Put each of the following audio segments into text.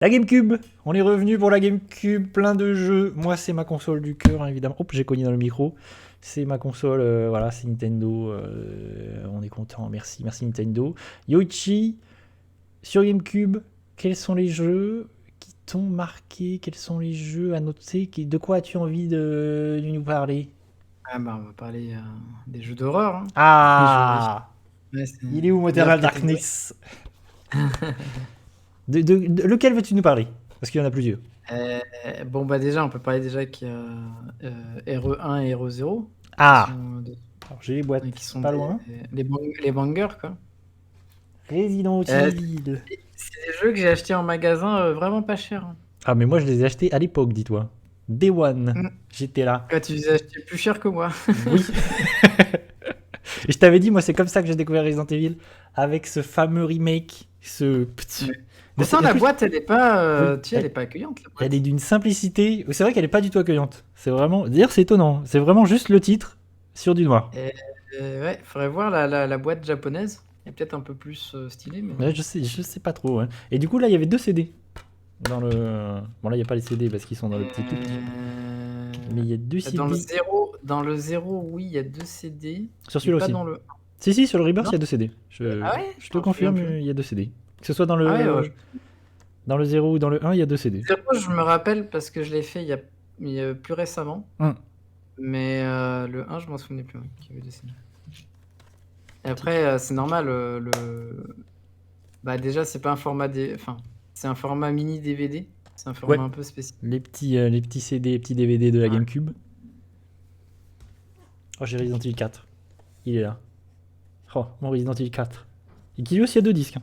La GameCube, on est revenu pour la GameCube, plein de jeux. Moi, c'est ma console du cœur, hein, évidemment. Hop, j'ai cogné dans le micro. C'est ma console, voilà, c'est Nintendo. On est content, merci Nintendo. Yoichi, sur GameCube, quels sont les jeux qui t'ont marqué? Quels sont les jeux à noter? De quoi as-tu envie de nous parler? Ah bah on va parler des jeux d'horreur. Hein. Ah, Ouais, il est où meilleure Eternal catégorie. Darkness? De lequel veux-tu nous parler? Parce qu'il y en a plusieurs. Bon bah déjà on peut parler déjà qu'il y a RE1 et RE0 qui Ah, sont, alors j'ai les boîtes, qui sont pas loin. les bangers quoi. Resident Euh, Evil. c'est des jeux que j'ai achetés en magasin vraiment pas cher. Hein. Ah, mais moi je les ai achetés à l'époque, dis-toi. Day One. Mm. J'étais là. Quand tu les as achetés plus cher que moi. Oui. Et je t'avais dit, moi c'est comme ça que j'ai découvert Resident Evil. Avec ce fameux remake. Ce petit. Ouais. Pourtant En la plus, boîte elle est pas, oui, tu sais, elle est pas accueillante la elle boîte. est d'une simplicité. C'est vrai qu'elle est pas du tout accueillante. C'est vraiment. D'ailleurs, c'est étonnant. C'est vraiment juste le titre sur du noir. Et, ouais, faudrait voir la boîte japonaise. Elle est peut-être un peu plus stylée mais. Ouais, je sais pas trop. Ouais. Et du coup, là, il y avait 2 CD. Dans le. Bon, là, il n'y a pas les CD parce qu'ils sont dans le petit tout petit. Mais il y a 2 CD. Dans le 0, oui, il y a 2 CD, Sur mais celui-là pas aussi. dans le 1. Si, sur le Rebirth, il Non? y a 2 CD. Ah ouais? Je Je te m'en souviens confirme, plus. il y a 2 CD. Que ce soit Ah ouais, dans le 0 ou dans le 1, il y a 2 CD. 0, je me rappelle parce que je l'ai fait il y a plus récemment, Hum. mais le 1, je m'en souvenais plus, ouais, qu'il y avait 2 CD. Et après, c'est normal, bah déjà, c'est pas un format enfin, c'est un format mini DVD, c'est un Ouais, format un peu spécial. les petits CD, les petits DVD de la Ouais. GameCube. Oh, j'ai Resident Evil 4. Il est là. Oh, mon Resident Evil 4. Et qui lui aussi a 2 disques.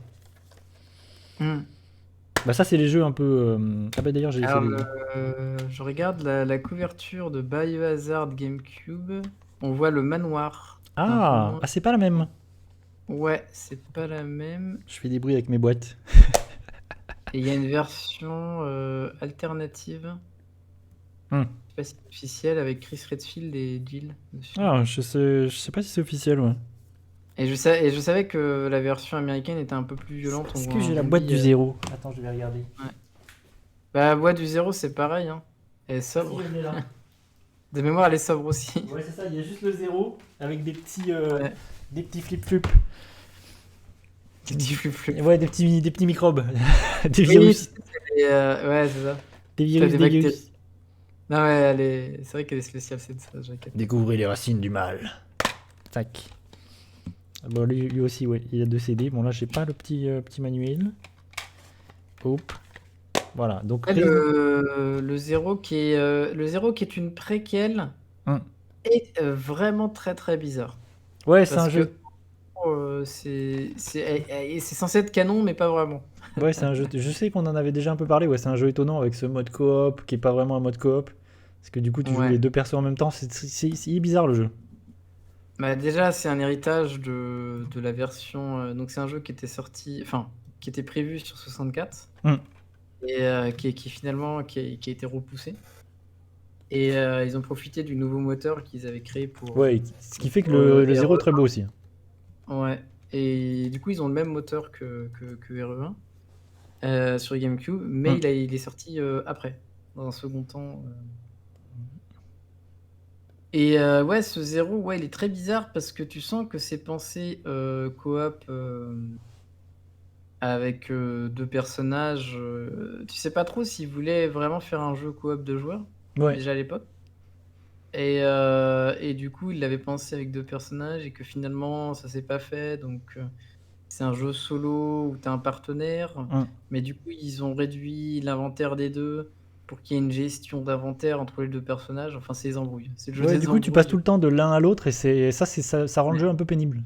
Hmm. Bah, ça, c'est les jeux un peu. Ah, bah d'ailleurs, j'ai les Alors, CD. je regarde la couverture de Biohazard GameCube, on voit le manoir d'un peu Ah, loin. ah c'est pas la même. Ouais, c'est pas la même. Je fais des bruits avec mes boîtes. Et il y a une version alternative. Hum. Je sais pas si c'est officiel avec Chris Redfield et Jill dessus. Ah, je sais pas si c'est officiel, ouais. Et je savais que la version américaine était un peu plus violente. On Est-ce voit que un j'ai la boîte zombie. du 0? Attends, je vais regarder. Ouais. Bah, la boîte du 0, c'est pareil. Hein. Elle est sobre. Si, elle est là. De mémoire, elle est sobre aussi. Ouais, c'est ça, il y a juste le 0 avec Ouais. des petits flip-flops. Des petits flip-flops. Ouais, des petits microbes. Des Oui, virus. ouais, c'est ça. Des T'as virus, des des bactéries. virus. Non, ouais, c'est vrai qu'elle est spéciale, cette jaquette. Découvrez les racines du mal. Tac. Bon, lui aussi, ouais, il a 2 CD. Bon, là, j'ai pas le petit manuel. Hop. Voilà, donc... Ouais, le 0 le 0 qui est une préquelle Hum. est vraiment très très bizarre. Ouais, c'est Parce un jeu. que c'est censé être canon, mais pas vraiment. Ouais, c'est un jeu. Je sais qu'on en avait déjà un peu parlé. Ouais, c'est un jeu étonnant avec ce mode coop qui est pas vraiment un mode coop. Parce que du coup, tu joues Ouais. les 2 persos en même temps. Il est bizarre le jeu. Bah, déjà, c'est un héritage de la version. Donc, c'est un jeu qui était sorti. Enfin, qui était prévu sur 64. Hum. Et qui finalement qui a été repoussé. Et ils ont profité du nouveau moteur qu'ils avaient créé pour. Ouais, ce qui fait que le 0 est RE1. très beau aussi. Ouais. Et du coup, ils ont le même moteur que RE1 sur GameCube, mais Hum. il est sorti après, dans un second temps. Et ouais, ce 0, ouais, il est très bizarre parce que tu sens que c'est pensé coop avec 2 personnages. Tu sais pas trop s'ils voulaient vraiment faire un jeu coop de joueurs, Ouais. déjà à l'époque. Et du coup, ils l'avaient pensé avec 2 personnages et que finalement, ça s'est pas fait. Donc, c'est un jeu solo où tu as un partenaire. Hum. Mais du coup, ils ont réduit l'inventaire des 2 pour qu'il y ait une gestion d'inventaire entre les 2 personnages. Enfin, c'est les embrouilles. C'est le jeu Ouais, des du coup, tu passes tout embrouilles. le temps de l'un à l'autre et ça rend le jeu un peu pénible.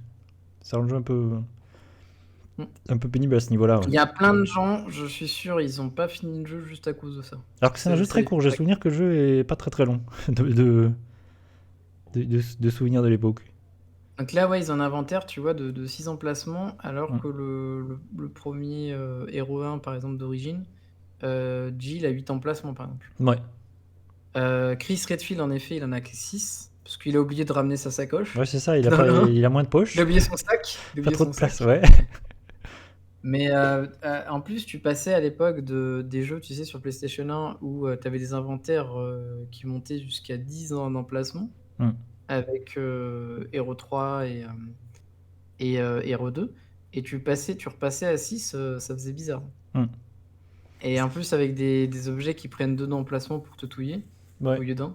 Ça rend le jeu un peu pénible à ce niveau-là. Ouais. Il y a plein de gens, je suis sûr, ils ont pas fini le jeu juste à cause de ça. Alors que c'est un jeu très court. J'ai souvenir que le jeu est pas très très long de souvenirs de l'époque. Donc là, ouais, ils ont un inventaire, tu vois, de 6 emplacements, alors Hum. que le premier Hero 1, par exemple, d'origine, Jill a 8 emplacements, par exemple. Ouais. Chris Redfield, en effet, il en a que 6, parce qu'il a oublié de ramener sa sacoche. Ouais, c'est ça. Il Dans le 1. a moins de Il a poches. oublié son sac. Il a Pas oublié trop de son place, sac. ouais. Mais en plus, tu passais à l'époque des jeux, tu sais, sur PlayStation 1 où tu avais des inventaires qui montaient jusqu'à 10 en emplacement Hmm. avec Hero 3 et Hero 2. Et tu repassais à 6, ça faisait bizarre. Hmm. Et en plus, avec des objets qui prennent 2 d'emplacement pour te touiller Ouais. au lieu d'un.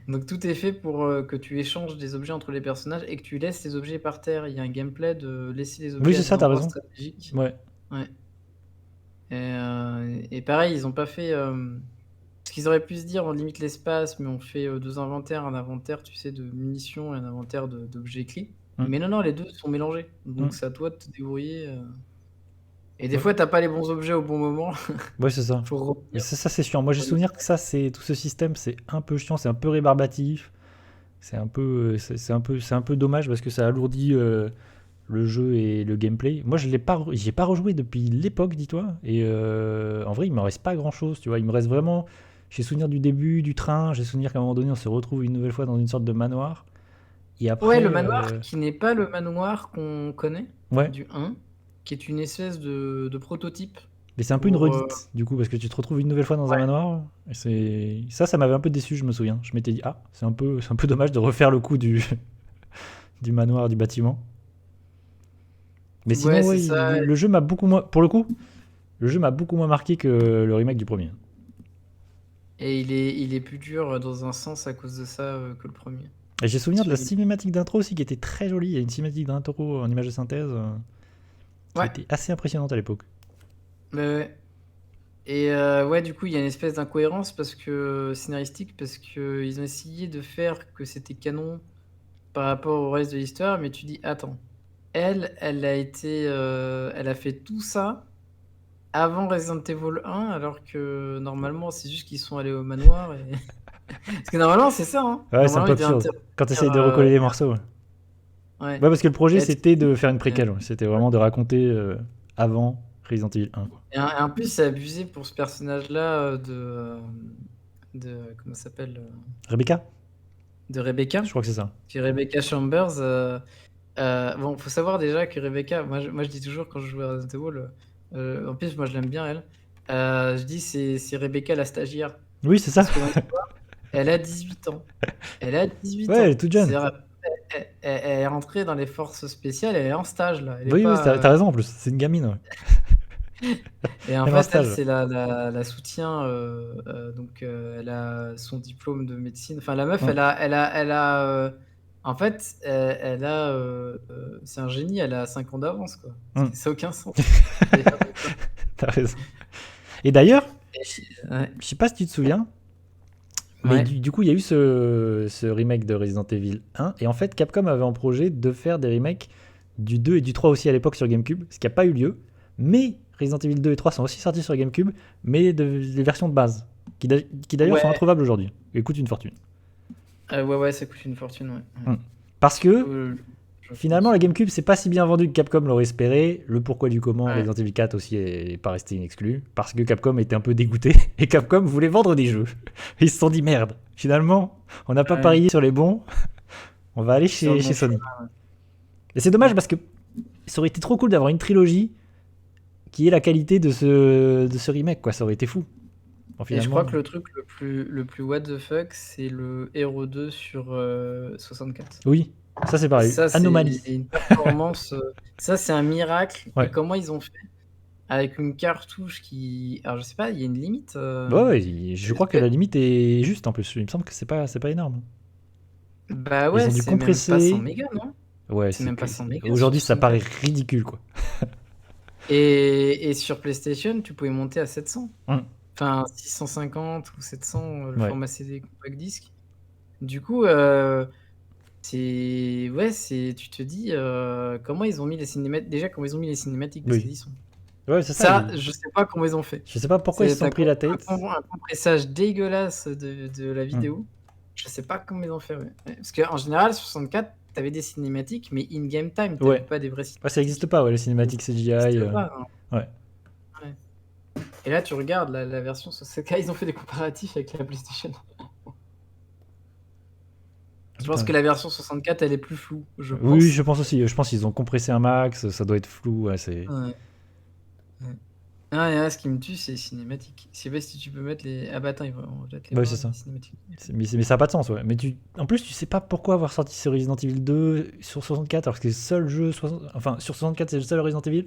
Donc tout est fait pour que tu échanges des objets entre les personnages et que tu laisses les objets par terre. Il y a un gameplay de laisser les Oui, objets c'est à ça, des t'as endroits raison. stratégiques. Ouais. Ouais. Et pareil, ils ont pas fait. Ce qu'ils auraient pu se dire, on limite l'espace, mais on fait 2 inventaires, un inventaire, tu sais, de munitions et un inventaire d'objets clés. Hmm. Mais non, les deux sont mélangés. Donc Hmm. c'est à toi de te débrouiller. Et des Ouais. fois, t'as pas les bons objets au bon moment. Ouais, c'est ça. Faut Mais revenir ça, c'est chiant. Moi, j'ai pour les souvenir que faire. ça, c'est tout ce système, c'est un peu chiant, c'est un peu rébarbatif. C'est un peu, c'est un peu dommage parce que ça alourdit le jeu et le gameplay. Moi, je l'ai pas, j'y ai pas rejoué depuis l'époque, dis-toi. Et en vrai, il me reste pas grand-chose, tu vois. Il me reste vraiment. J'ai souvenir du début du train. J'ai souvenir qu'à un moment donné, on se retrouve une nouvelle fois dans une sorte de manoir. Et Ouais, le après, manoir qui n'est pas le manoir qu'on connaît ouais. du 1, qui est une espèce de prototype Mais c'est un peu une pour. redite, du coup, parce que tu te retrouves une nouvelle fois dans un Ouais. manoir. Et c'est ça m'avait un peu déçu, je me souviens. Je m'étais dit, ah, c'est un peu dommage de refaire le coup du, du manoir, du bâtiment. Mais Ouais, sinon, c'est ouais, ça. le jeu m'a beaucoup moins. Pour le coup, le jeu m'a beaucoup moins marqué que le remake du premier. Et il est plus dur dans un sens à cause de ça que le premier. Et j'ai souvenir de la Celui-là. cinématique d'intro aussi qui était très jolie. Il y a une cinématique d'intro en image de synthèse qui Ouais, était assez impressionnante à l'époque. bah ouais. Et ouais, du coup, il y a une espèce d'incohérence parce que scénaristique, parce que ils ont essayé de faire que c'était canon par rapport au reste de l'histoire, mais tu dis, attends, elle a fait tout ça avant Resident Evil 1, alors que normalement, c'est juste qu'ils sont allés au manoir et parce que normalement, c'est ça, hein. Ouais, c'est un Normalement, peu ils devaient absurde. Quand tu essayes intervenir, de recoller les morceaux. Ouais, ouais. ouais, parce que le projet Et tu c'était te dis, de faire une préquelle. heu, Ouais. C'était vraiment de raconter avant Resident Evil 1. Quoi. et en plus, c'est abusé pour ce personnage-là, comment ça s'appelle? Rebecca. De Je Rebecca. crois que c'est ça. Puis Rebecca Chambers, bon, faut savoir déjà que Rebecca, moi je dis toujours quand je joue à Resident Evil, en plus moi je l'aime bien elle, je dis c'est Rebecca la stagiaire. Oui, c'est ça. Parce que dans l'histoire, elle a 18 ans. Elle a 18 Ouais, elle est ans. toute jeune. C'est-à-dire elle est rentrée dans les forces spéciales, elle est en stage là, elle est Oui, oui, pas, t'as raison en plus. C'est une gamine. Ouais. et en Même en fait elle stage. c'est la soutien, donc elle a son diplôme de médecine. Enfin la meuf Ouais. en fait, c'est un génie, elle a 5 ans d'avance quoi. Hum. Ça a aucun sens. D'aller faire comme ça. T'as raison. Et d'ailleurs, Ouais, je sais pas si tu te souviens, mais ouais, du coup, il y a eu ce remake de Resident Evil 1. Et en fait, Capcom avait en projet de faire des remakes du 2 et du 3 aussi à l'époque sur GameCube, ce qui n'a pas eu lieu. Mais Resident Evil 2 et 3 sont aussi sortis sur GameCube, mais des versions de base, qui d'ailleurs sont ouais, introuvables aujourd'hui et coûtent une fortune. ouais, ça coûte une fortune, ouais, ouais. Hum. Parce que Euh, je finalement, pense. la GameCube, c'est pas si bien vendu que Capcom l'aurait espéré. Le pourquoi du comment, Ouais, Resident Evil 4 aussi est pas resté inexclu. Parce que Capcom était un peu dégoûté. Et Capcom voulait vendre des jeux. Ils se sont dit merde, finalement, on n'a pas ouais, parié sur les bons. On va aller sur le chez bon chemin, Sony. Et c'est dommage ouais. parce que ça aurait été trop cool d'avoir une trilogie qui ait la qualité de ce remake, quoi. Ça aurait été fou. Bon, Et je crois finalement. que le truc le plus what the fuck, c'est le Hero 2 sur 64. Oui, ça c'est pareil. Ça, c'est Anomalie. une performance, ça, c'est un miracle. Et Ouais. comment ils ont fait? Avec une cartouche alors je sais pas, il y a une limite, Bah ouais, je est-ce crois que que la limite est juste en plus. Il me semble que c'est pas énorme. bah Ils ouais, ont dû c'est même pas 100 compresser. mégas, non? Ouais, C'est même pas 100 mégas sur aujourd'hui ça paraît 64. ridicule quoi. Et sur PlayStation, tu pouvais monter à 700. Hum, Enfin 650 ou 700, le Ouais. format CD compact disque. Du coup, tu te dis, comment ils ont mis les cinématiques déjà, comment ils ont mis les cinématiques parce Oui. qu'ils y sont. Ouais, c'est ça. Ça, je sais pas comment ils ont fait. Je sais pas pourquoi ils se C'est sont tu pris la tête. un compressage dégueulasse de la Hum. vidéo. Je sais pas comment ils ont fait, ouais. Ouais, parce qu'en général, sur 64, tu avais des cinématiques, mais in game time, tu avais Ouais. pas des vraies Ouais, ça existe cinématiques. pas, ouais, les Ça cinématiques CGI. existe pas, hein. Ouais. Ouais. Et là, tu regardes la version 64, ils ont fait des comparatifs avec la PlayStation. pense Putain. que la version 64, elle est plus floue, je Oui, pense. je pense aussi. Je pense qu'ils ont compressé un max, ça doit être flou. Ouais, c'est... Ouais. Ouais. Ah, et là, ce qui me tue, c'est les cinématiques. Je sais pas si tu peux mettre les. Ah bah attends, on va peut-être les Ouais, voir, c'est les ça. cinématiques. Mais ça n'a pas de sens, ouais. Mais en plus, tu sais pas pourquoi avoir sorti ce Resident Evil 2 sur 64, alors que c'est le seul jeu. Enfin, sur 64, c'est le seul Resident Evil.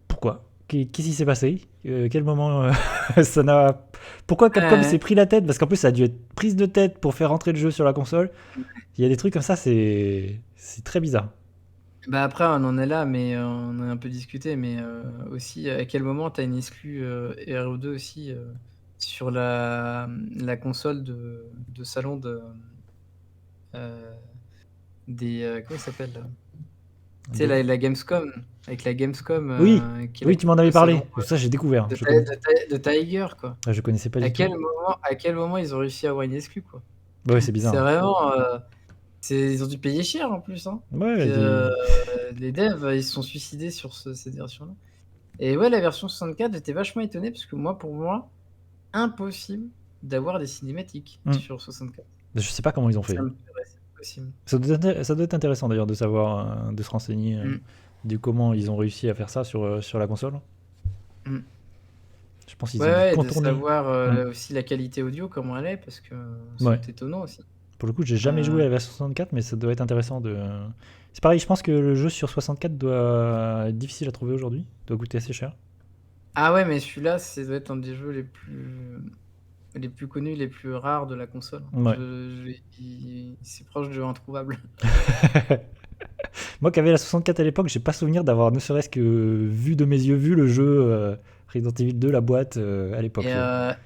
Pourquoi? Qu'est-ce qui s'est passé? Quel moment ça n'a. Pourquoi Capcom s'est Ouais. pris la tête? Parce qu'en plus, ça a dû être prise de tête pour faire rentrer le jeu sur la console. Il y a des trucs comme ça, c'est très bizarre. Bah après, on en est là, mais on a un peu discuté, mais aussi, à quel moment tu as une exclue RE2 aussi sur la console de salon euh, comment ça s'appelle là? Tu sais, la Gamescom, avec la Gamescom Oui, qui est oui, la tu m'en console avais de salon parlé. Ça, j'ai découvert. de, Je, connais... de Tiger, quoi. je connaissais pas du tout. À quel moment ils ont réussi à avoir une exclue, quoi? Ouais, c'est C'est bizarre. vraiment. Ils ont dû payer cher en plus, hein. Ouais, Que, les devs, ils se sont suicidés sur cette version-là. Et ouais, la version 64, j'étais vachement étonné parce que pour moi, impossible d'avoir des cinématiques sur 64. Je sais pas comment ils ont fait. Ça me paraissait impossible. Ça doit être intéressant d'ailleurs de savoir, de se renseigner de comment ils ont réussi à faire ça sur la console. Mm. Je pense qu'ils ont dû Ouais, de contourner. savoir aussi la qualité audio, comment elle est, parce que Ouais. c'est étonnant aussi. Pour le coup, j'ai jamais joué à la version 64, mais ça doit être intéressant de. C'est pareil, je pense que le jeu sur 64 doit être difficile à trouver aujourd'hui, doit coûter assez cher. Ah ouais, mais celui-là, ça doit être un des jeux les plus connus, les plus rares de la console. Ouais. C'est proche de introuvable. Moi qui avais la 64 à l'époque, j'ai pas souvenir d'avoir ne serait-ce que vu de mes yeux vu le jeu Resident Evil 2, la boîte à l'époque.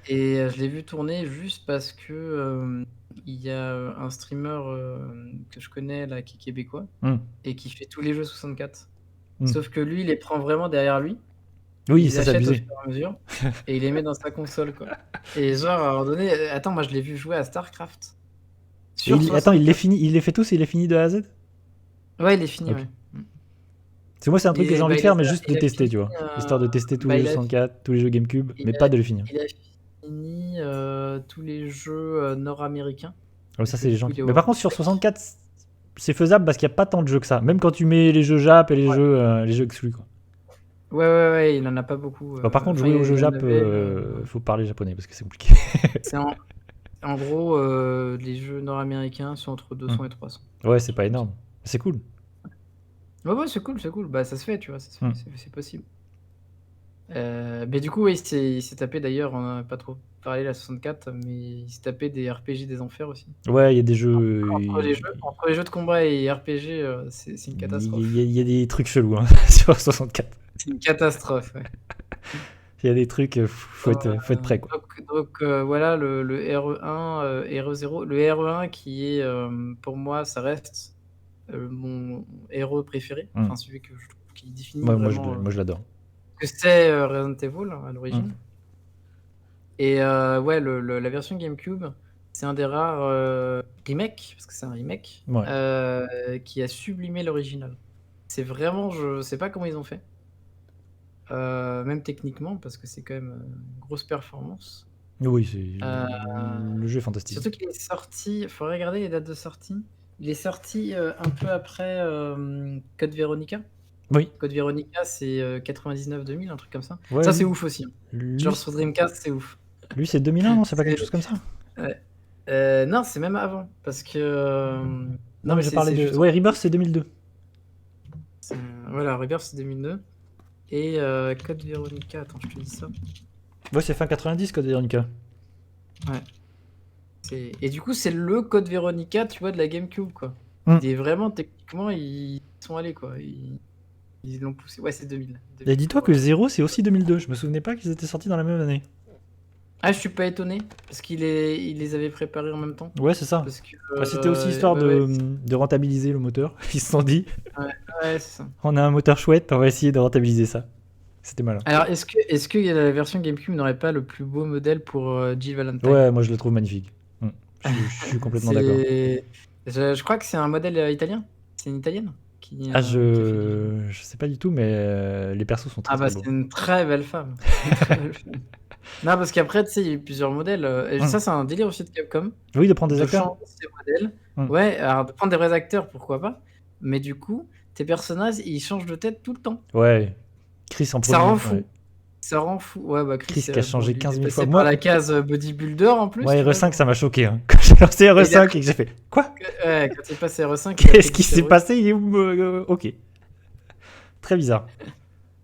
Et je l'ai vu tourner juste parce que il y a un streamer que je connais là qui est québécois et qui fait tous les jeux 64. Sauf que lui, il les prend vraiment derrière lui. Oui, il ça les achète au s'abusait. fur et à mesure et il les met dans sa console, quoi. Et genre, à un moment donné, attends, moi je l'ai vu jouer à StarCraft. Attends, il les fait tous et il les finit de A à Z? Ouais, il est fini, Ok. ouais. Parce que moi, c'est un truc que j'ai envie de faire, mais juste de tester, fini, tu vois. Histoire de tester tous les jeux 64, tous les jeux GameCube, mais pas de les finir. Il a fini tous les jeux nord-américains. Ouais, ça, c'est les gens. Du coup, Mais par contre, sur 64, c'est faisable parce qu'il n'y a pas tant de jeux que ça. Même quand tu mets les jeux Jap et les jeux exclus, quoi. Ouais, il en a pas beaucoup. Par contre, jouer aux jeux Jap, faut parler japonais parce que c'est compliqué. C'est en gros, les jeux nord-américains sont entre 200 et 300. Ouais, c'est pas énorme. C'est cool. Ouais, c'est cool. Bah, ça se fait, tu vois, c'est possible. Mais du coup, oui, il s'est tapé d'ailleurs, on n'a pas trop parlé la 64, mais il s'est tapé des RPG des enfers aussi. Ouais, il y a des jeux. Entre les jeux de combat et RPG, c'est une catastrophe. Il y a des trucs chelous sur 64. C'est une catastrophe, ouais. Il y a des trucs, faut être prêt, quoi. Donc voilà, le RE1, RE0. Le RE1 qui est, pour moi, ça reste mon RE préféré. Enfin, celui que je trouve qui définit vraiment. Moi, je l'adore. Que c'est Resident Evil à l'origine. Et ouais, la version GameCube, c'est un des rares remakes, parce que c'est un remake, qui a sublimé l'original. C'est vraiment, je sais pas comment ils ont fait. Même techniquement, parce que c'est quand même une grosse performance. Oui, le jeu est fantastique. Surtout qu'il est sorti, il faudrait regarder les dates de sortie. Il est sorti un peu après Code Veronica. Oui. Code Veronica, c'est 99-2000, un truc comme ça. Ouais, ça, c'est ouf aussi. Genre sur Dreamcast, c'est ouf. Lui, c'est 2001, non? C'est pas quelque chose comme ça? Ouais. Non, c'est même avant. Parce que. Non, mais je parlais de. Ouais, Rebirth, c'est 2002. Voilà, Rebirth, c'est 2002. Et Code Veronica, attends, je te dis ça. Ouais, c'est fin 90, Code Veronica. Ouais. Et du coup, c'est le Code Veronica, tu vois, de la GameCube, quoi. Et vraiment, techniquement, ils sont allés, quoi. Ils l'ont poussé. Ouais, c'est 2000. Et dis-toi que 0, c'est aussi 2002. Je me souvenais pas qu'ils étaient sortis dans la même année. Ah, je suis pas étonné, parce qu'il les avait préparés en même temps. Ouais, c'est ça. Parce que, c'était aussi histoire de rentabiliser le moteur. Ils se sont dit, ouais, c'est ça. On a un moteur chouette, on va essayer de rentabiliser ça. C'était malin. Alors, est-ce que la version GameCube n'aurait pas le plus beau modèle pour Jill Valentine? Ouais, moi je le trouve magnifique. Je suis complètement d'accord. Je crois que c'est un modèle italien. C'est une italienne qui. Je sais pas du tout, mais les persos sont très, très beaux. C'est une très belle femme. Non, parce qu'après, tu sais, il y a eu plusieurs modèles. Et Hum. ça, c'est un délire aussi de Capcom, Oui, de prendre des de acteurs. changer ces modèles. Hum. Ouais, alors de prendre des vrais acteurs, pourquoi pas. Mais du coup, tes personnages, ils changent de tête tout le temps. Ouais. Chris en Ça premier. rend Ouais. fou. Ça rend fou. Ouais, bah Chris, Chris qui a bon, changé lui, il 15 est 000 fois. passé par Moi, la case bodybuilder en plus, moi tu vois, RE5, ça genre. m'a choqué. Hein. Quand j'ai lancé Et il a RE5 pris... et que j'ai fait quoi? Ouais, quand il passe R5, il a Qu'est-ce pris qui du s'est stéroïde. passé? Il est où Ok. Très bizarre.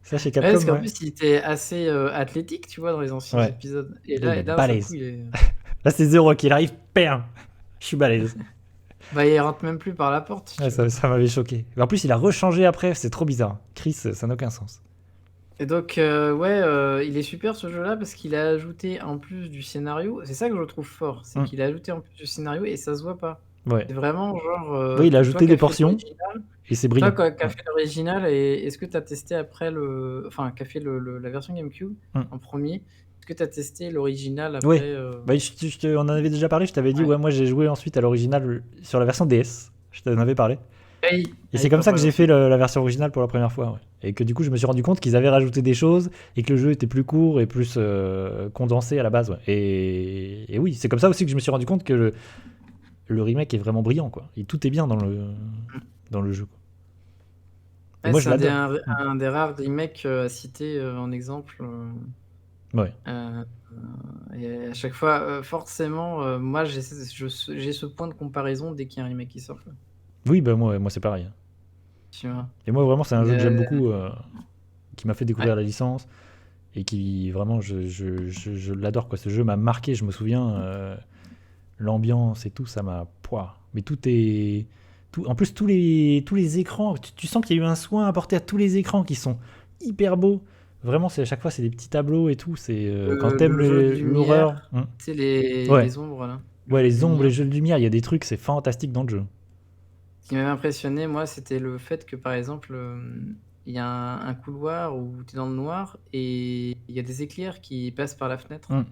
Ça, chez Ouais, parce Capcom, qu'en ouais. plus, il était assez athlétique, tu vois, dans les anciens Ouais. épisodes. Là, il Et est là, d'un seul coup, balèze. il est... Là, c'est Zero qui arrive. Pam. Je suis balèze. Bah, il rentre même plus par la porte, si Ouais, tu veux. ça m'avait choqué. En plus, il a rechangé après. C'est trop bizarre. Chris, ça n'a aucun sens. Et donc, ouais, il est super ce jeu-là parce qu'il a ajouté en plus du scénario. C'est ça que je trouve fort, c'est Hum. qu'il a ajouté en plus du scénario et ça se voit pas. Ouais. C'est vraiment genre, Oui, il a toi ajouté qui des as fait portions l'original, et c'est toi brillant. qui as Ouais. fait l'original, et est-ce que tu as testé après enfin, qui a fait la version GameCube Hum. en premier, est-ce que tu as testé l'original Ouais. après Bah, on en avait déjà parlé. Je t'avais dit, Ouais. ouais, moi j'ai joué ensuite à l'original sur la version DS. Je t'en avais parlé. Oui, Et c'est oui, comme pas ça pour que la j'ai version. fait la version originale pour la première fois. Ouais. Et que du coup, je me suis rendu compte qu'ils avaient rajouté des choses et que le jeu était plus court et plus condensé à la base. Ouais. Et oui, c'est comme ça aussi que je me suis rendu compte que le remake est vraiment brillant. Quoi. Et tout est bien dans le jeu. Quoi. Et Ouais, moi, c'est je l'adore. un des rares remakes à citer en exemple. Ouais. Euh, et à chaque fois, forcément, moi j'ai ce point de comparaison dès qu'il y a un remake qui sort, quoi. Oui, bah moi c'est pareil. Tu vois. Et moi, vraiment, c'est un jeu que j'aime Euh, beaucoup, qui m'a fait découvrir ouais. la licence et qui, vraiment, je l'adore. Quoi. Ce jeu m'a marqué, je me souviens. L'ambiance et tout, ça m'a... Pouah. Mais tout est... Tout... En plus, tous les écrans, tu sens qu'il y a eu un soin apporté à tous les écrans qui sont hyper beaux. Vraiment, à chaque fois, c'est des petits tableaux et tout. C'est quand t'aimes Le jeu de l'horreur. lumière, tu sais, Ouais. les ombres là, le Ouais, jeu de les ombres, les lumière. jeux de lumière, il y a des trucs, c'est fantastique dans le jeu. Ce qui m'avait impressionné, moi, c'était le fait que, par exemple, il y a un couloir où tu es dans le noir et il y a des éclairs qui passent par la fenêtre. Mm.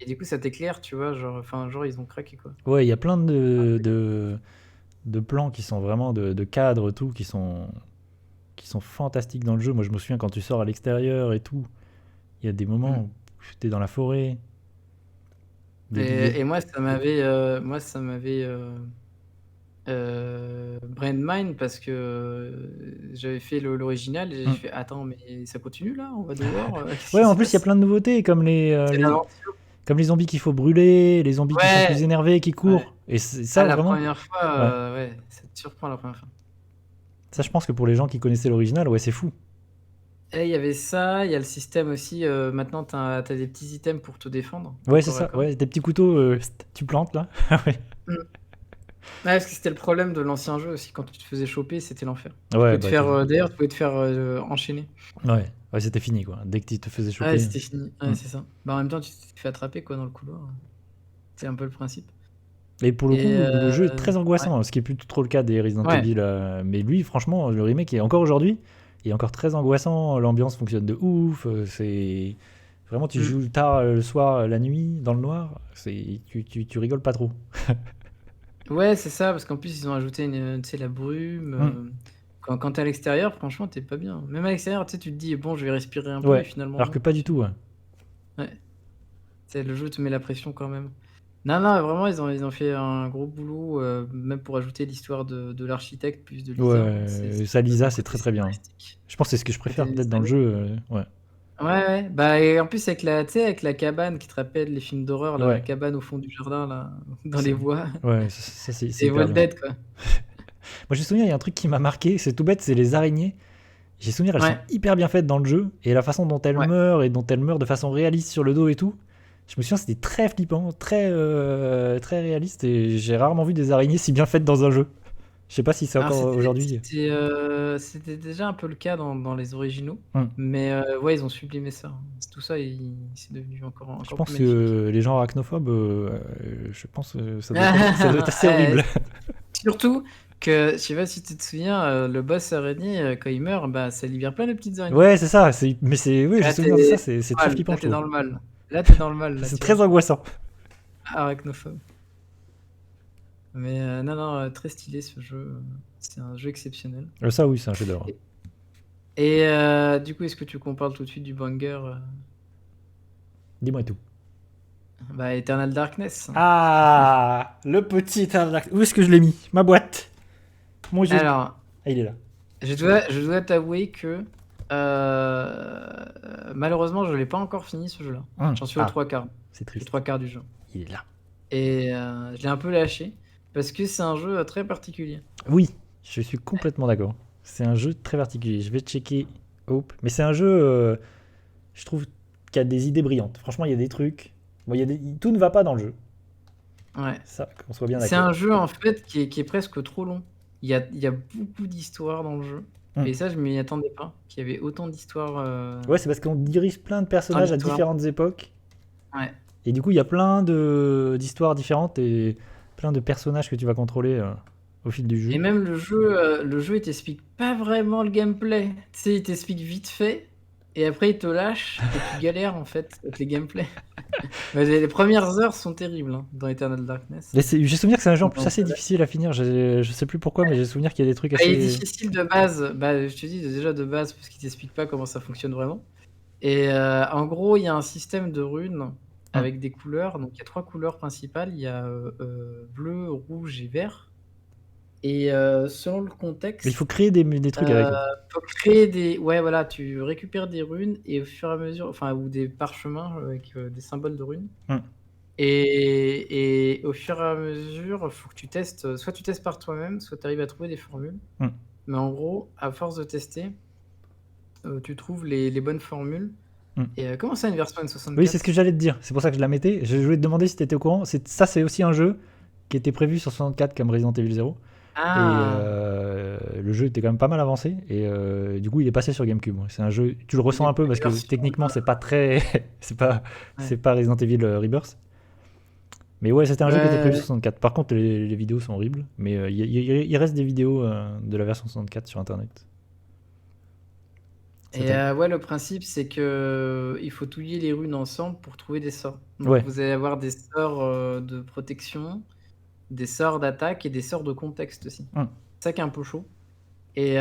Et du coup, ça t'éclaire, tu vois, genre, enfin, genre, ils ont craqué, quoi. Ouais, il y a plein de plans qui sont vraiment de cadres, tout, qui sont fantastiques dans le jeu. Moi, je me souviens quand tu sors à l'extérieur et tout, il y a des moments Mm. où tu es dans la forêt. Des... Et moi, ça m'avait brain mind parce que j'avais fait l'original et j'ai Mm. fait attends, mais ça continue là? On va dehors? Qu'est-ce Ouais, qui en se plus, il y a passe? plein de nouveautés, C'est l'aventure. comme les zombies qu'il faut brûler, les zombies qui sont Ouais, plus énervés, qui ouais. courent. Et Ah, ça, la vraiment, première fois, ouais. ouais, ça te surprend la première fois. Ça, je pense que pour les gens qui connaissaient l'original, ouais, c'est fou. Et il y avait ça, il y a le système aussi, maintenant t'as des petits items pour te défendre au Ouais, c'est corps à ça. corps. Ouais, des petits couteaux, tu plantes là. Ouais, Mmh. Ouais, parce que c'était le problème de l'ancien jeu aussi, quand tu te faisais choper, c'était l'enfer. Tu ouais, pouvais te bah, faire, d'ailleurs, tu pouvais te faire, enchaîner. ouais. Ouais, c'était fini quoi. Dès que tu te faisais Ouais, choper. c'était fini. Ouais, Mm. c'est ça. Bah, en même temps, tu t'es fait attraper quoi dans le couloir. C'est un peu le principe. Et pour le Et coup, le jeu est très ouais, angoissant, ce qui est plus trop le cas des Resident ouais. Evil. Mais lui, franchement, le remake est encore aujourd'hui, il est encore très angoissant. L'ambiance fonctionne de ouf. C'est vraiment, tu Mmh. joues tard le soir, la nuit, dans le noir. Tu rigoles pas trop. Ouais, c'est ça, parce qu'en plus, ils ont ajouté tu sais, la brume, Mm. quand tu es à l'extérieur, franchement, tu es pas bien. Même à l'extérieur, tu sais, tu te dis: «Bon, je vais respirer un peu» et Ouais. finalement Alors que non. pas du tout. Ouais. Ouais, tu sais, le jeu te met la pression quand même. Non, non, vraiment, ils ont fait un gros boulot, même pour ajouter l'histoire de l'architecte plus de Lisa, hein. C'est Ça, le Lisa, c'est côté très très bien. scénaristique, Je pense que c'est ce que je côté préfère peut-être dans le Lisa. jeu. Ouais. Ouais, ouais, bah et en plus avec tu sais, avec la cabane qui te rappelle les films d'horreur là, la Ouais. cabane au fond du jardin là, dans les C'est- bois. Ouais, c'est C'est hyper Evil bien. Dead, quoi. Moi, j'ai souvenir, il y a un truc qui m'a marqué, c'est tout bête, c'est les araignées. J'ai souvenir, elles sont Ouais, hyper bien faites dans le jeu, et la façon dont elles ouais. meurent, et dont elles meurent de façon réaliste sur le dos et tout. Je me souviens, c'était très flippant, très réaliste, et j'ai rarement vu des araignées si bien faites dans un jeu. Je sais pas si c'est Alors encore aujourd'hui. c'était déjà un peu le cas dans les originaux, Hmm. mais ouais, ils ont sublimé ça, hein. Tout ça, c'est devenu Je encore plus pense magnifique. que les gens arachnophobe, je pense que ça doit être assez Ouais, horrible. surtout que, je sais pas si tu te souviens, le boss araignée, quand il meurt, bah, ça libère plein de petites araignées. Ouais, c'est ça, mais oui, j'ai Là, souvenir de ça, tu c'est très flippant, là, je tu trouve. dans le mal. Là, tu dans le mal, là, C'est tu vois? très angoissant. Arachnophobe. Mais non, non, très stylé ce jeu, c'est un jeu exceptionnel. Ça, oui, c'est un chef-d'œuvre. Et du coup, est-ce que tu veux qu'on parle tout de suite du banger, Dis-moi tout. Bah, Eternal Darkness. Ah, le petit Eternal Darkness. Où est-ce que je l'ai mis? Ma boîte. Mon jeu. Alors, Ah, il est là. je dois t'avouer que malheureusement, je l'ai pas encore fini ce jeu-là. J'en suis aux 3 quarts. C'est Je suis aux triste. 3 quarts du jeu. Il est là. Et je l'ai un peu lâché parce que c'est un jeu très particulier. Oui, je suis complètement d'accord. C'est un jeu très particulier. Je vais checker Hope. Mais c'est un jeu, je trouve, qui a des idées brillantes. Franchement, il y a des trucs. Bon, tout ne va pas dans le jeu. Ouais. Ça, qu'on soit bien C'est d'accord. un jeu en fait qui est presque trop long. Il y a beaucoup d'histoires dans le jeu. Et ça, je m'y attendais pas, qu'il y avait autant d'histoires. Ouais, c'est parce qu'on dirige plein de personnages à d'histoires. différentes époques. Ouais. Et du coup, il y a plein d'histoires différentes et plein de personnages que tu vas contrôler au fil du jeu. Et même le jeu, il t'explique pas vraiment le gameplay. Tu sais, il t'explique vite fait, et après il te lâche, et tu galères en fait avec les gameplays. Mais les premières heures sont terribles dans Eternal Darkness. J'ai souvenir que c'est un jeu en plus assez difficile à finir. Je sais plus pourquoi, mais j'ai souvenir qu'il y a des trucs assez. Il est difficile de base, je te dis déjà de base, parce qu'il t'explique pas comment ça fonctionne vraiment. Et en gros, il y a un système de runes avec des couleurs. Donc il y a 3 couleurs principales. Il y a bleu, rouge et vert. Et selon le contexte, Mais il faut créer des trucs avec. faut créer des. Ouais, voilà, tu récupères des runes et au fur et à mesure, enfin, ou des parchemins avec des symboles de runes. Et au fur et à mesure, faut que tu testes. Soit tu testes par toi-même, soit tu arrives à trouver des formules. Mais en gros, à force de tester, tu trouves les bonnes formules. Et comment ça, une version N64? Oui, c'est ce que j'allais te dire. C'est pour ça que je la mettais. Je voulais te demander si tu étais au courant. Ça, c'est aussi un jeu qui était prévu sur 64 comme Resident Evil 0. Ah. Et le jeu était quand même pas mal avancé. Et du coup, il est passé sur GameCube. C'est un jeu. Tu le ressens un peu parce que techniquement, c'est pas très. c'est pas Resident Evil Rebirth. Mais ouais, c'était un jeu qui était prévu sur 64. Par contre, les vidéos sont horribles. Mais il reste des vidéos de la version 64 sur internet. Et ouais, le principe, c'est que il faut tout lier les runes ensemble pour trouver des sorts. Donc Ouais. vous allez avoir des sorts de protection, des sorts d'attaque et des sorts de contexte aussi. C'est ça qui est un peu chaud. Et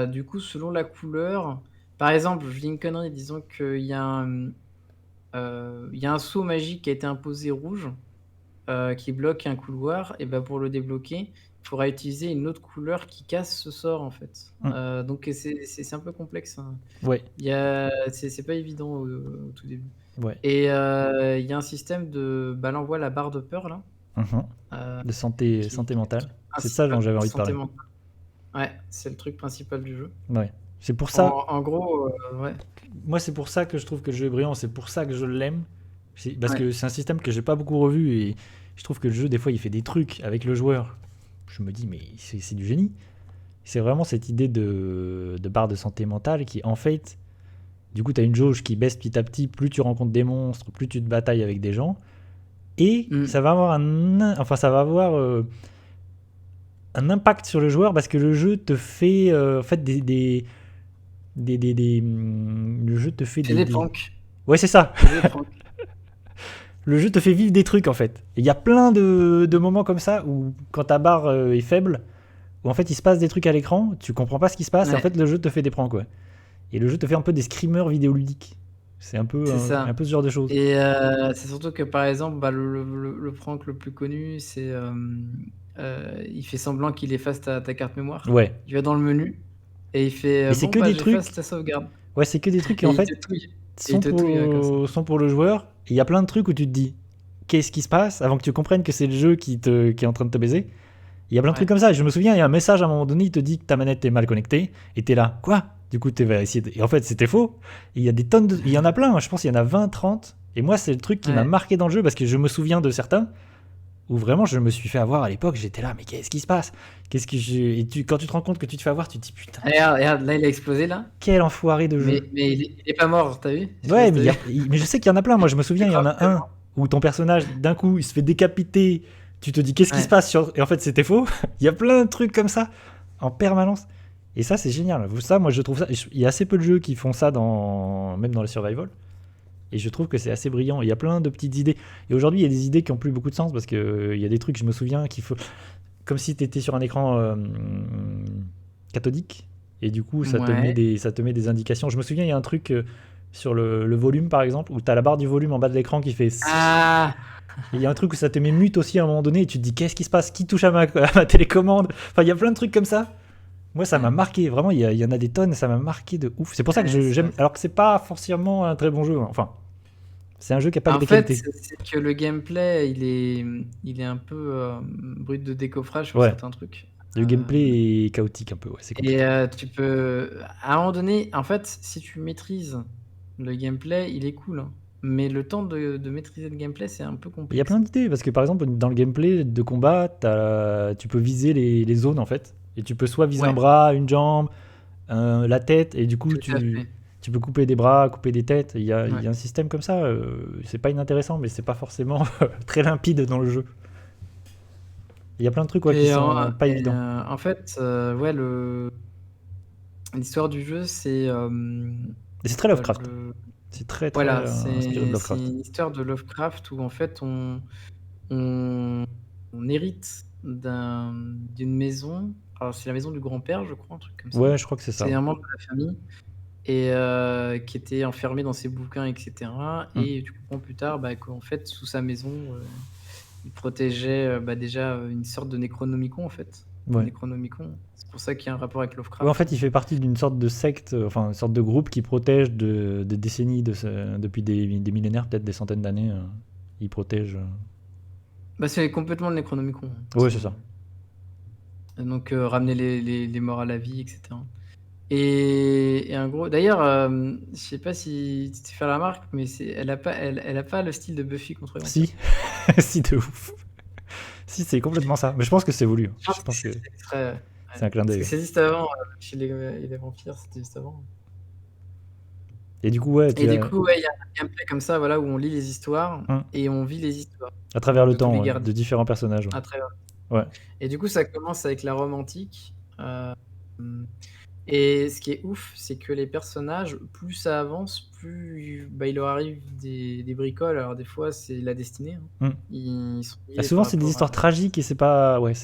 du coup, selon la couleur, par exemple, je dis une connerie, disons qu'il y a un saut magique qui a été imposé rouge, qui bloque un couloir, et ben pour le débloquer, il faudra utiliser une autre couleur qui casse ce sort en fait. Donc c'est un peu complexe. Ouais. C'est pas évident au tout début. Ouais. Et il y a un système de. Bah là, on voit la barre de peur là. De santé mentale. C'est ça dont j'avais envie de parler. Mentale. Ouais, c'est le truc principal du jeu. Ouais. C'est pour ça. En gros, ouais. Moi, c'est pour ça que je trouve que le jeu est brillant. C'est pour ça que je l'aime. Parce que c'est un système que j'ai pas beaucoup revu et je trouve que le jeu, des fois, il fait des trucs avec le joueur. Je me dis, mais c'est du génie. C'est vraiment cette idée de barre de santé mentale qui, en fait, du coup, tu as une jauge qui baisse petit à petit. Plus tu rencontres des monstres, plus tu te batailles avec des gens. Et ça va avoir un impact sur le joueur parce que le jeu te fait en fait le jeu te fait des pranks. Ouais, c'est ça. Le jeu te fait vivre des trucs en fait. Il y a plein de moments comme ça où quand ta barre est faible, où en fait il se passe des trucs à l'écran, tu comprends pas ce qui se passe et en fait le jeu te fait des pranks quoi. Et le jeu te fait un peu des screamers vidéoludiques. C'est un peu ce genre de choses. Et c'est surtout que par exemple, le prank le plus connu, c'est il fait semblant qu'il efface ta carte mémoire. Ouais. Il va dans le menu et il fait mais c'est que des trucs. Ta sauvegarde. Ouais, c'est que des trucs qui en fait sont pour le joueur. Et il y a plein de trucs où tu te dis qu'est-ce qui se passe avant que tu comprennes que c'est le jeu qui est en train de te baiser. Il y a plein de trucs comme ça. Je me souviens, il y a un message à un moment donné, il te dit que ta manette est mal connectée et t'es là. Quoi ? Du coup, tu vas essayer. Et en fait, c'était faux. Et il y a des tonnes de. Il y en a plein. Je pense qu'il y en a 20, 30. Et moi, c'est le truc qui m'a marqué dans le jeu parce que je me souviens de certains où vraiment je me suis fait avoir à l'époque. J'étais là, mais qu'est-ce qui se passe ? Et quand tu te rends compte que tu te fais avoir, tu te dis putain. Regarde, là, il a explosé là. Quel enfoiré de jeu. Mais il est pas mort, t'as vu ? Ouais, mais je sais qu'il y en a plein. Moi, je me souviens, il y en a un où ton personnage, d'un coup, il se fait décapiter. Tu te dis qu'est-ce qui se passe et en fait, c'était faux. Il y a plein de trucs comme ça en permanence. Et ça, c'est génial. Ça, moi, je trouve ça. Il y a assez peu de jeux qui font ça, même dans le survival. Et je trouve que c'est assez brillant. Il y a plein de petites idées. Et aujourd'hui, il y a des idées qui n'ont plus beaucoup de sens parce qu'il y a des trucs, je me souviens, qu'il faut. Comme si tu étais sur un écran cathodique. Et du coup, ça te met des indications. Je me souviens, il y a un truc sur le volume par exemple, où t'as la barre du volume en bas de l'écran qui fait. Ah, Il y a un truc où ça te met mute aussi à un moment donné et tu te dis qu'est-ce qui se passe, qui touche à ma télécommande. Enfin, il y a plein de trucs comme ça. Moi, ça m'a marqué, vraiment, il y en a des tonnes, ça m'a marqué de ouf. C'est pour ça que ouais, j'aime, alors que c'est pas forcément un très bon jeu, hein. Enfin, c'est un jeu qui a pas En des fait, qualités. c'est que le gameplay, il est un peu brut de décoffrage sur Ouais, certains trucs. le Euh, gameplay est chaotique un peu, ouais, c'est et compliqué. tu peux, à un moment donné, en fait, si tu maîtrises le gameplay, il est cool, hein. Mais le temps de maîtriser le gameplay, c'est un peu Il y a complexe, plein hein. d'idées, parce que par exemple, dans le gameplay de combat, tu peux viser les zones en fait. Et tu peux soit viser un Ouais, bras, une jambe, la tête, et du coup, tout à fait. tu peux couper des bras, couper des têtes. Il Ouais. y a un système comme ça, c'est pas inintéressant, mais c'est pas forcément très limpide dans le jeu. Il y a plein de trucs ouais, qui sont pas évidents. En fait, ouais, l'histoire du jeu, c'est Et c'est très Lovecraft. le C'est très très voilà, inspiré de c'est Lovecraft. une histoire de Lovecraft où en fait on on hérite d'une maison. Alors c'est la maison du grand-père, je crois, un truc comme ça. Ouais, je crois que c'est C'est ça. un membre de la famille et qui était enfermé dans ses bouquins et cetera Hmm. et tu comprends plus tard, bah, qu'en fait sous sa maison, il protégeait, bah, déjà, une sorte de Necronomicon, en fait. Un Ouais. Necronomicon, c'est pour ça qu'il y a un rapport avec Ouais, en Lovecraft, fait, il fait partie d'une sorte de secte, enfin, une sorte de groupe qui protège de décennies, depuis des millénaires, peut-être des centaines d'années. Il protège. Bah, c'est complètement le Necronomicon, hein. Ouais, c'est ça. Donc ramener les morts à la vie et cetera et en gros d'ailleurs, je sais pas si tu t'es fait la remarque, mais elle a pas le style de Buffy contre les vampires. Si, si de ouf. Si, c'est complètement ça. Mais je pense que c'est voulu. Je pense Je que pense c'est que fait exprès, ouais. c'est un clin Parce que d'œil. c'est juste avant, chez les vampires, c'était juste avant. Et du coup, ouais, Et du coup, ouais, il y a un gameplay comme ça, voilà, où on lit les histoires Hum, et on vit les histoires à travers le de tous temps, les ouais, de gardiens différents personnages. Ouais. à travers. Ouais. Et du coup, ça commence avec la Rome antique. Et ce qui est ouf, c'est que les personnages, plus ça avance, plus bah, il leur arrive des bricoles. Alors des fois, c'est la destinée, hein. Hum. Ils sont Ah, liés souvent, par c'est des rapport histoires à... tragiques et c'est pas. Ouais, Ouais,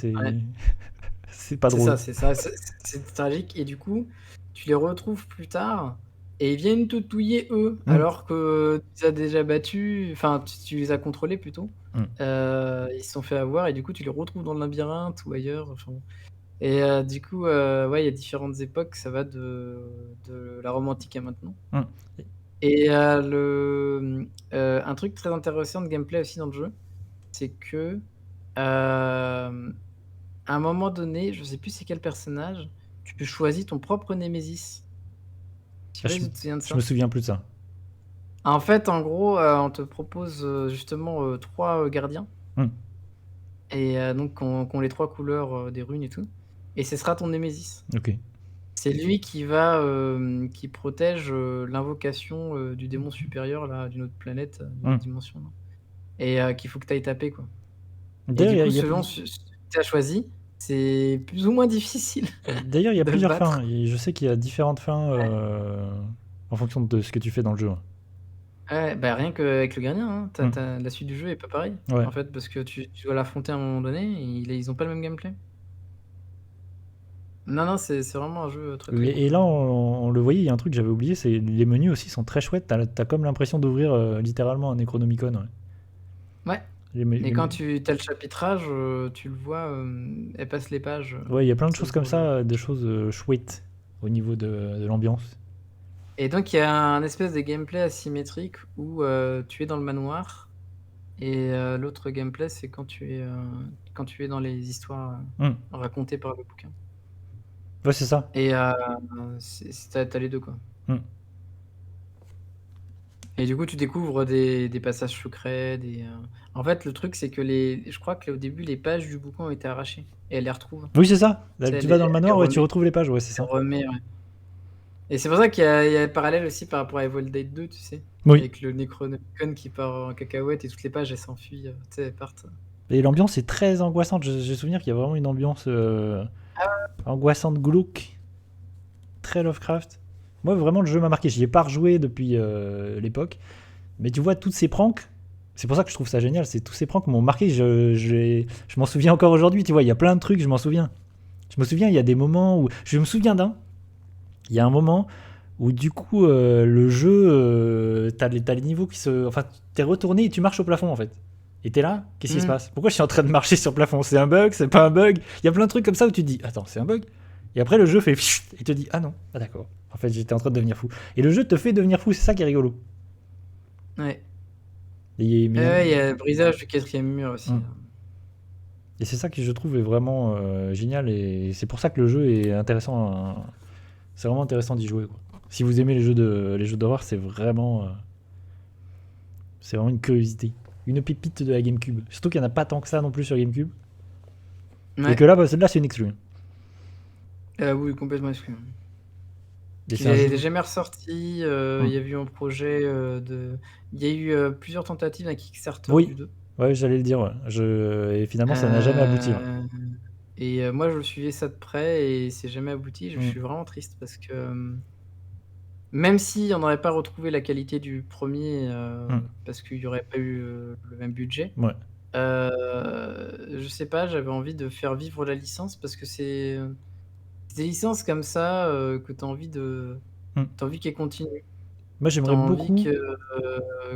c'est pas c'est drôle. ça, c'est ça. C'est tragique. Et du coup, tu les retrouves plus tard et ils viennent te touiller eux, Hum, alors que tu les as déjà battus, enfin, tu les as contrôlés plutôt. hum. Ils se sont fait avoir et du coup, tu les retrouves dans le labyrinthe ou ailleurs. Enfin, bon. Et du coup, ouais, il y a différentes époques, ça va de la Rome antique à maintenant. Hum. Et un truc très intéressant de gameplay aussi dans le jeu, c'est que, à un moment donné, je sais plus c'est quel personnage, tu peux choisir ton propre némésis. Je sais Ah, pas si tu te souviens de je me ça? souviens plus de ça. En fait, en gros, on te propose, justement, 3, gardiens Hum. et donc qui ont les 3 couleurs, des runes et tout et ce sera ton némésis. Ok. C'est lui qui protège, l'invocation, du démon supérieur là, d'une autre planète, d'une autre Hum. dimension là et qu'il faut que tu ailles taper quoi et du D'ailleurs, coup selon ce que tu as choisi, c'est plus ou moins difficile il y a de le plusieurs fins. battre. Et je sais qu'il y a différentes fins Ouais. en fonction de ce que tu fais dans le jeu. Ouais, bah, rien qu'avec le gardien, hein, Hum. la suite du jeu est pas pareille, Ouais. en fait, parce que tu dois l'affronter à un moment donné et ils ont pas le même gameplay. Non, non, c'est vraiment un jeu, très, très Et cool, là, on le voyait, il y a un truc que j'avais oublié, c'est les menus aussi sont très chouettes. T'as comme l'impression d'ouvrir littéralement un Necronomicon. Ouais. Ouais et quand tu as le chapitrage, tu le vois, elle passe les pages, Ouais, il y a plein de ça choses comme s'ouvre le ça, des choses chouettes au niveau de l'ambiance. et donc il y a un espèce de gameplay asymétrique où, tu es dans le manoir et l'autre gameplay, c'est quand tu es dans les histoires, Hum. racontées par le bouquin Ouais, c'est ça. et tu as les 2 quoi Hum. et du coup, tu découvres des passages secrets, en fait, le truc, c'est que je crois qu'au début, les pages du bouquin ont été arrachées et elle les retrouve. Oui, c'est ça. Tu Là, sais, tu vas dans le elle manoir, ouais, tu remet retrouves les pages, ouais, c'est elle ça. remet, ouais et c'est pour ça qu'il y a le parallèle aussi par rapport à Evil Dead 2, tu sais? Oui. Avec le Necronomicon qui part en cacahuète et toutes les pages, elles s'enfuient, tu sais, elles partent. Et l'ambiance est très angoissante. J'ai souvenir qu'il y a vraiment une ambiance angoissante, glauque, très Lovecraft. Moi, vraiment, le jeu m'a marqué. J'y ai pas rejoué depuis l'époque. Mais tu vois, toutes ces pranks, c'est pour ça que je trouve ça génial. C'est tous ces pranks m'ont marqué. Je m'en souviens encore aujourd'hui. Tu vois, il y a plein de trucs, je m'en souviens. Je me souviens, il y a des moments où. Je me souviens d'un. Il y a un moment où du coup, le jeu, t'as les niveaux qui se. Enfin, t'es retourné et tu marches au plafond en fait. Et t'es là, qu'est-ce qui se passe? Pourquoi je suis en train de marcher sur le plafond? C'est un bug? C'est pas un bug? Il y a plein de trucs comme ça où tu te dis, attends, c'est un bug? Et après, le jeu fait pfft et te dit, ah non, ah d'accord. En fait, j'étais en train de devenir fou. Et le jeu te fait devenir fou, c'est ça qui est rigolo. Ouais. Mais Ouais, il y a le brisage du quatrième mur aussi. Mm. Et c'est ça que je trouve est vraiment génial. Et c'est pour ça que le jeu est intéressant. C'est vraiment intéressant d'y jouer, quoi. Si vous aimez les jeux d'horreur, c'est vraiment une curiosité. Une pépite de la GameCube. Surtout qu'il n'y en a pas tant que ça non plus sur GameCube. Ouais. Et que là, bah, celle-là, c'est une exclue. Oui, complètement exclu. Et Il c'est un jeu. n'est jamais ressorti. Il y a eu un projet de. Il y a eu plusieurs tentatives d'un Kickstarter Oui, du 2. ouais, j'allais le dire. Ouais. Et finalement, ça n'a jamais abouti. Ouais. Et moi, je suivais ça de près et c'est jamais abouti. Je Mm. suis vraiment triste parce que même si on n'aurait pas retrouvé la qualité du premier, Mm. parce qu'il n'y aurait pas eu le même budget, Ouais. je sais pas, j'avais envie de faire vivre la licence parce que c'est des licences comme ça que tu as envie Mm. t'as envie qu'elles continuent. Moi, Tu as j'aimerais envie beaucoup.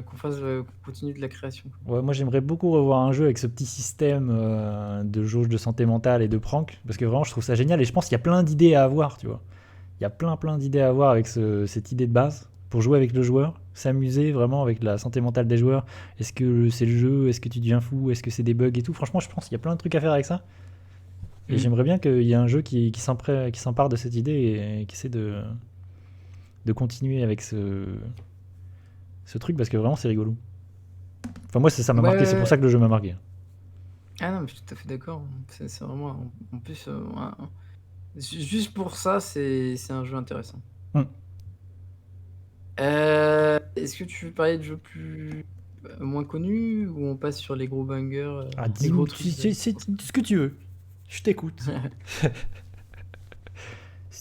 qu'on continue de la création. Ouais, moi, j'aimerais beaucoup revoir un jeu avec ce petit système de jauge de santé mentale et de prank. Parce que vraiment, je trouve ça génial. Et je pense qu'il y a plein d'idées à avoir, tu vois. Il y a plein d'idées à avoir avec cette idée de base pour jouer avec le joueur, s'amuser vraiment avec la santé mentale des joueurs. Est-ce que c'est le jeu? Est-ce que tu deviens fou? Est-ce que c'est des bugs et tout? Franchement, je pense qu'il y a plein de trucs à faire avec ça. Et j'aimerais bien qu'il y ait un jeu qui s'empare de cette idée et qui essaie de continuer avec ce truc parce que vraiment c'est rigolo. Enfin, moi, ça m'a marqué, c'est pour ça que le jeu m'a marqué. Ah non, mais je suis tout à fait d'accord. C'est vraiment. En plus, juste pour ça, c'est un jeu intéressant. Mm. Est-ce que tu veux parler de jeux moins connus ou on passe sur les gros bangers, Ah, les gros dis-moi trucs c'est ce que tu veux. Je t'écoute.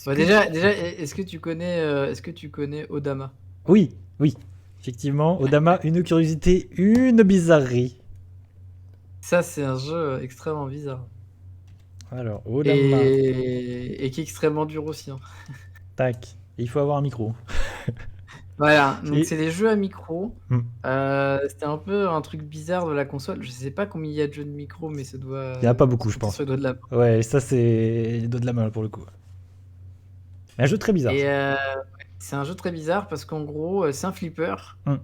Bah déjà, est-ce que tu connais Odama? Oui, oui. Effectivement, Odama, une curiosité, une bizarrerie. Ça, c'est un jeu extrêmement bizarre. Alors, Odama, Et qui est extrêmement dur aussi, hein. tac. Il faut avoir un micro. Voilà, donc Et- c'est des jeux à micro. Hmm. C'était un peu un truc bizarre de la console. Je sais pas combien il y a de jeux de micro, mais ça doit. Il n'y en a pas beaucoup, je compter pense. sur les doigts de la main. Ouais, ça, c'est les doigts de la main pour le coup. Un jeu très bizarre, Et ça. c'est un jeu très bizarre parce qu'en gros, c'est un flipper Hmm.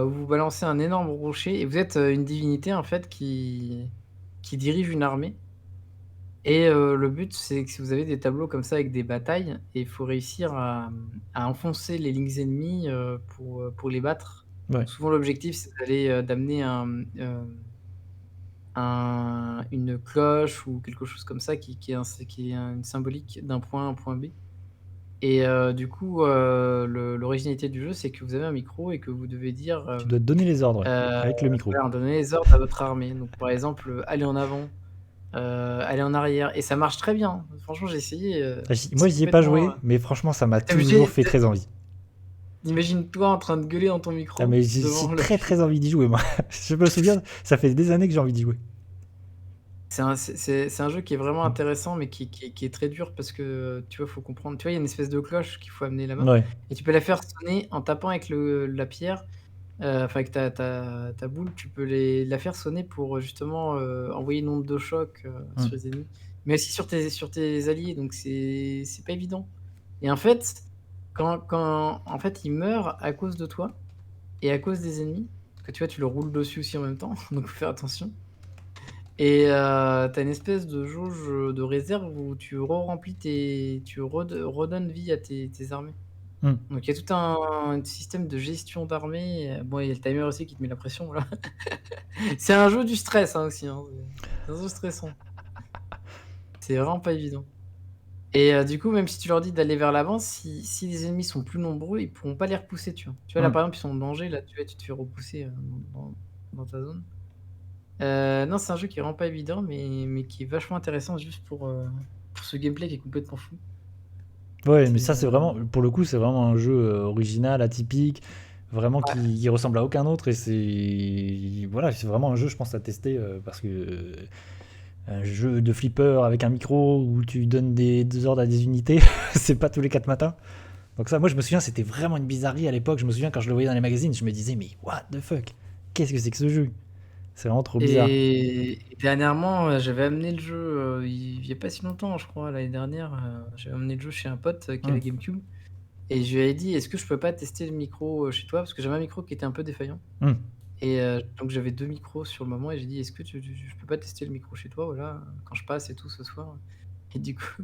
où vous balancez un énorme rocher et vous êtes une divinité en fait qui dirige une armée. Et le but, c'est que si vous avez des tableaux comme ça avec des batailles, et il faut réussir à enfoncer les lignes ennemies pour les battre. Ouais. Souvent, l'objectif, c'est d'amener une cloche ou quelque chose comme ça qui est une symbolique d'un point A à un point B. Et du coup, l'originalité du jeu, c'est que vous avez un micro et que vous devez dire, Tu dois donner les ordres avec le micro. voilà, donner les ordres à votre armée. Donc, par exemple, aller en avant, aller en arrière. Et ça marche très bien. Franchement, j'ai essayé. Moi, j'y ai pas joué, complètement, mais franchement, ça m'a t'es obligé. toujours fait très envie. Imagine-toi en train de gueuler dans ton micro. Ah, mais j'ai devant le. très envie d'y jouer, moi. Je me souviens, ça fait des années que j'ai envie d'y jouer. C'est un jeu qui est vraiment intéressant, mais qui est très dur parce que tu vois, faut comprendre. Tu vois, il y a une espèce de cloche qu'il faut amener là-bas. Ouais. Et tu peux la faire sonner en tapant avec la pierre. Enfin, avec ta boule, tu peux la faire sonner pour justement envoyer une onde de choc sur les ennemis, mais aussi sur tes alliés. Donc c'est pas évident. Et en fait, quand en fait il meurt à cause de toi et à cause des ennemis, parce que tu vois, tu le roules dessus aussi en même temps, donc faut faire attention. Et t'as une espèce de jauge de réserve où tu remplis tu redonnes vie à tes armées. Donc il y a tout un système de gestion d'armée. Bon, il y a le timer aussi qui te met la pression là. C'est un jeu du stress hein, aussi. Hein. C'est un jeu stressant. C'est vraiment pas évident. Et du coup, même si tu leur dis d'aller vers l'avant, si les ennemis sont plus nombreux, ils pourront pas les repousser, tu vois. Tu vois, là par exemple, ils sont en danger, là tu te fais repousser dans ta zone. Non, c'est un jeu qui est vraiment pas évident, mais qui est vachement intéressant juste pour ce gameplay qui est complètement fou. Ouais, mais ça, c'est vraiment, pour le coup, c'est vraiment un jeu original, atypique, vraiment qui ressemble à aucun autre. Et c'est voilà, c'est vraiment un jeu, je pense, à tester parce que un jeu de flipper avec un micro où tu donnes des ordres à des unités, c'est pas tous les 4 matins. Donc ça, moi je me souviens, c'était vraiment une bizarrerie à l'époque. Je me souviens quand je le voyais dans les magazines, je me disais mais what the fuck, qu'est-ce que c'est que ce jeu? C'est vraiment trop bizarre. Et dernièrement, j'avais amené le jeu, il y a pas si longtemps, je crois, l'année dernière, j'avais amené le jeu chez un pote, qui a la GameCube et je lui avais dit: «Est-ce que je peux pas tester le micro, chez toi?» parce que j'avais un micro qui était un peu défaillant Hmm. et donc j'avais 2 micros sur le moment et j'ai dit: «Est-ce que je peux pas tester le micro chez toi, voilà, quand je passe et tout ce soir?» et du coup,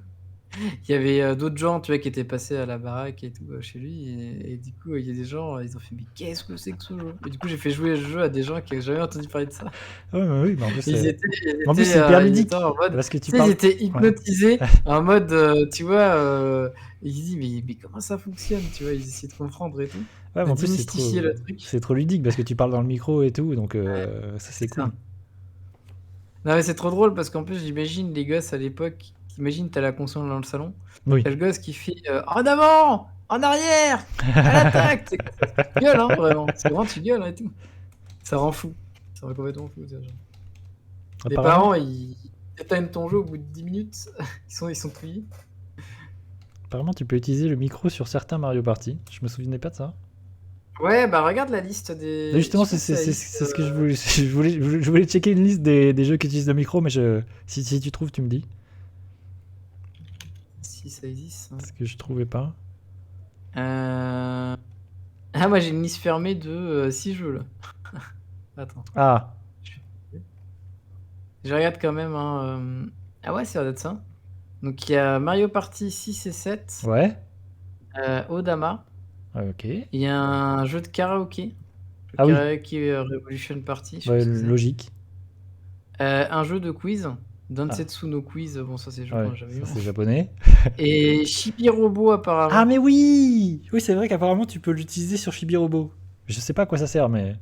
il y avait, d'autres gens, tu vois, qui étaient passés à la baraque et tout, chez lui et du coup, il y a des gens, ils ont fait: «Mais qu'est-ce que c'est que ce jeu?» et du coup, j'ai fait jouer le jeu à des gens qui avaient jamais entendu parler de ça. Ouais, bah oui, mais en plus, Ils c'est... étaient en plus, c'est hyper ils étaient ludique en mode parce que tu tu sais, ils parles. étaient Ouais. hypnotisés en mode, tu vois, ils se disent: «Mais comment ça fonctionne?» tu vois? Ils essaient de comprendre et tout, Ouais, mais de en plus, démystifier le truc. c'est trop ludique parce que tu parles dans le micro et tout, donc Ouais, ça c'est c'est cool. ça. Non, mais c'est trop drôle parce qu'en plus, j'imagine les gosses à l'époque, imagine, tu as la console dans le salon, Oui. tu as le gosse qui fait, «En avant! En arrière! À l'attaque!» Tu gueules, hein, vraiment. C'est vraiment tu gueules, hein, et tout. Ça rend fou. Ça rend complètement fou, ça, genre. Les Apparemment, parents, ils éteignent ton jeu au bout de 10 minutes. Ils sont pliés. apparemment, tu peux utiliser le micro sur certains Mario Party. Je me souvenais pas de ça. Ouais, bah regarde la liste Mais des. justement, Je crois que c'est la liste. c'est ce que je voulais, je voulais checker une liste des jeux qui utilisent le micro, mais si tu trouves, tu me dis. Si ça existe. Parce que je trouvais pas. Ah, moi j'ai une liste fermée de 6 jeux là. Attends. Ah, Je regarde quand même. Hein, Ah ouais, ça doit être ça. Donc il y a Mario Party 6 et 7, ouais. Odama. Ouais, ok. Il y a un jeu de karaoké. Le Ah oui, Karaoke Revolution Party, je sais pas ouais, ce que c'est. logique. Un jeu de quiz. Ah, Dansetsu no Quiz. Bon, ça c'est le jeu qu'on ouais, a jamais ça eu. c'est japonais. Et Chibi Robo Ah, apparemment. mais oui! Oui, c'est vrai qu'apparemment tu peux l'utiliser sur Chibi Robo. Je sais pas à quoi ça sert, mais.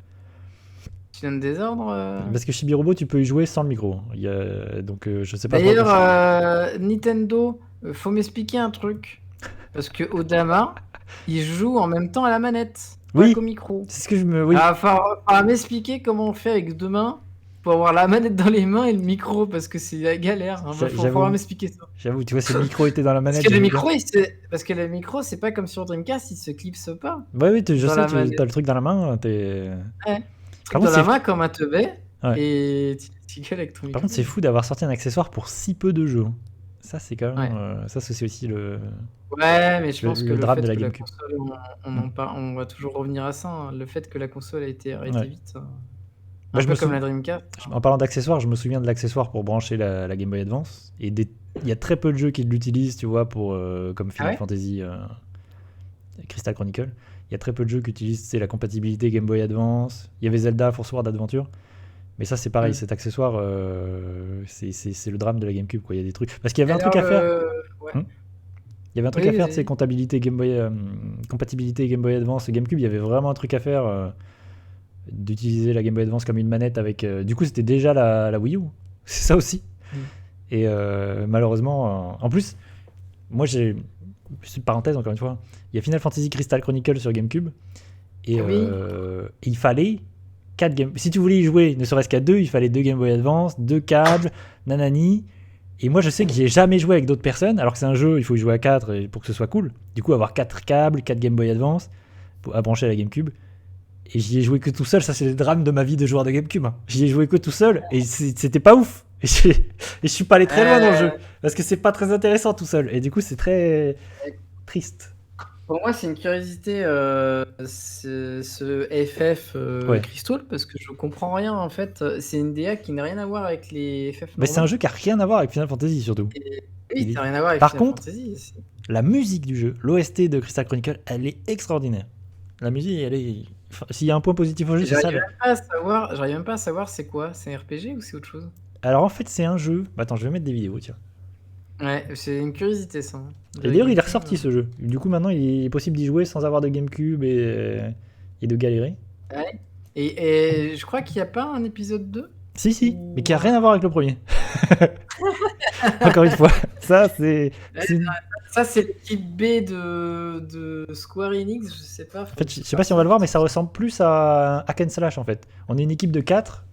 Tu donnes des ordres Parce que Chibi Robo, tu peux y jouer sans le micro. Donc je sais pas trop à quoi D'ailleurs, ça sert. Nintendo, faut m'expliquer un truc. Parce que Odama, il joue en même temps à la manette, pas qu'au Oui, micro. c'est ce que je me. Oui. Ah, faut m'expliquer comment on fait avec 2 mains pour avoir la manette dans les mains et le micro, parce que c'est la galère. Hein. Faudra J'avoue, m'expliquer ça. j'avoue, tu vois, si le micro était dans la Parce manette, que le j'aimais bien. micro, c'est pas comme sur Dreamcast, il se clipse pas Ouais, oui, je dans sais, la tu as manette. le truc dans la main. Ouais. Par Truc dans contre, la main comme un teubé, ouais. et tu gueules avec ton Par micro. contre, c'est fou d'avoir sorti un accessoire pour si peu de jeux. Ça, c'est quand même. Ouais. Ça, c'est aussi Ouais, mais je pense que le le drame de fait la que la GameCube. console, on va toujours revenir à ça, hein. Le fait que la console a été arrêtée Ouais. vite, Moi, un peu comme la Dreamcast. En parlant d'accessoires, je me souviens de l'accessoire pour brancher la Game Boy Advance. Et il y a très peu de jeux qui l'utilisent, tu vois, comme Ah Final ouais? Fantasy Crystal Chronicle. Il y a très peu de jeux qui utilisent la compatibilité Game Boy Advance. Il y avait Zelda Force Sword Adventure. Mais ça, c'est pareil, cet accessoire, c'est le drame de la GameCube, quoi. Il y a des trucs. Parce qu'il y avait un truc Alors à faire. ouais. Hmm. Il y avait un truc Oui, à faire, tu sais, vas-y. compatibilité Game Boy Advance et GameCube. Il y avait vraiment un truc à faire d'utiliser la Game Boy Advance comme une manette avec. Du coup, c'était déjà la Wii U. C'est ça aussi. Mmh. Et malheureusement, en plus, moi j'ai. Petite parenthèse encore une fois. Il y a Final Fantasy Crystal Chronicle sur GameCube. Et Oui. il fallait 4 Game. Si tu voulais y jouer, ne serait-ce qu'à 2, il fallait 2 Game Boy Advance, 2 câbles, nanani. Et moi, je sais que j'y ai jamais joué avec d'autres personnes, alors que c'est un jeu, il faut y jouer à 4 pour que ce soit cool. Du coup, avoir 4 câbles, 4 Game Boy Advance à brancher à la GameCube. Et j'y ai joué que tout seul, ça c'est le drame de ma vie de joueur de GameCube. J'y ai joué que tout seul, et c'était pas ouf. Et je suis pas allé très loin dans le jeu, parce que c'est pas très intéressant tout seul. Et du coup, c'est très triste. Pour moi, c'est une curiosité, ce FF Ouais. Crystal, parce que je comprends rien en fait. C'est une DA qui n'a rien à voir avec les FF Mais c'est un normaux. jeu qui a rien à voir avec Final Fantasy surtout. Oui, ça n'a rien à voir avec Par Final contre, Fantasy. la musique du jeu, l'OST de Crystal Chronicle, elle est extraordinaire. La musique, elle est. Enfin, s'il y a un point positif au jeu, c'est ça. J'arrive même pas à savoir c'est quoi. C'est un RPG ou c'est autre chose? Alors en fait, c'est un jeu. Attends, je vais mettre des vidéos, tiens. Ouais, c'est une curiosité ça. Hein. Et d'ailleurs, il est ressorti ce jeu. Du coup, maintenant, il est possible d'y jouer sans avoir de GameCube et de galérer. Ouais. Et je crois qu'il n'y a pas un épisode 2. Si, mais qui a rien à voir avec le premier. Encore une fois, ça c'est. Ça, c'est l'équipe B de Square Enix, je sais pas. En fait, je sais pas si on va le voir, mais ça ressemble plus à Hack and Slash en fait. On est une équipe de 4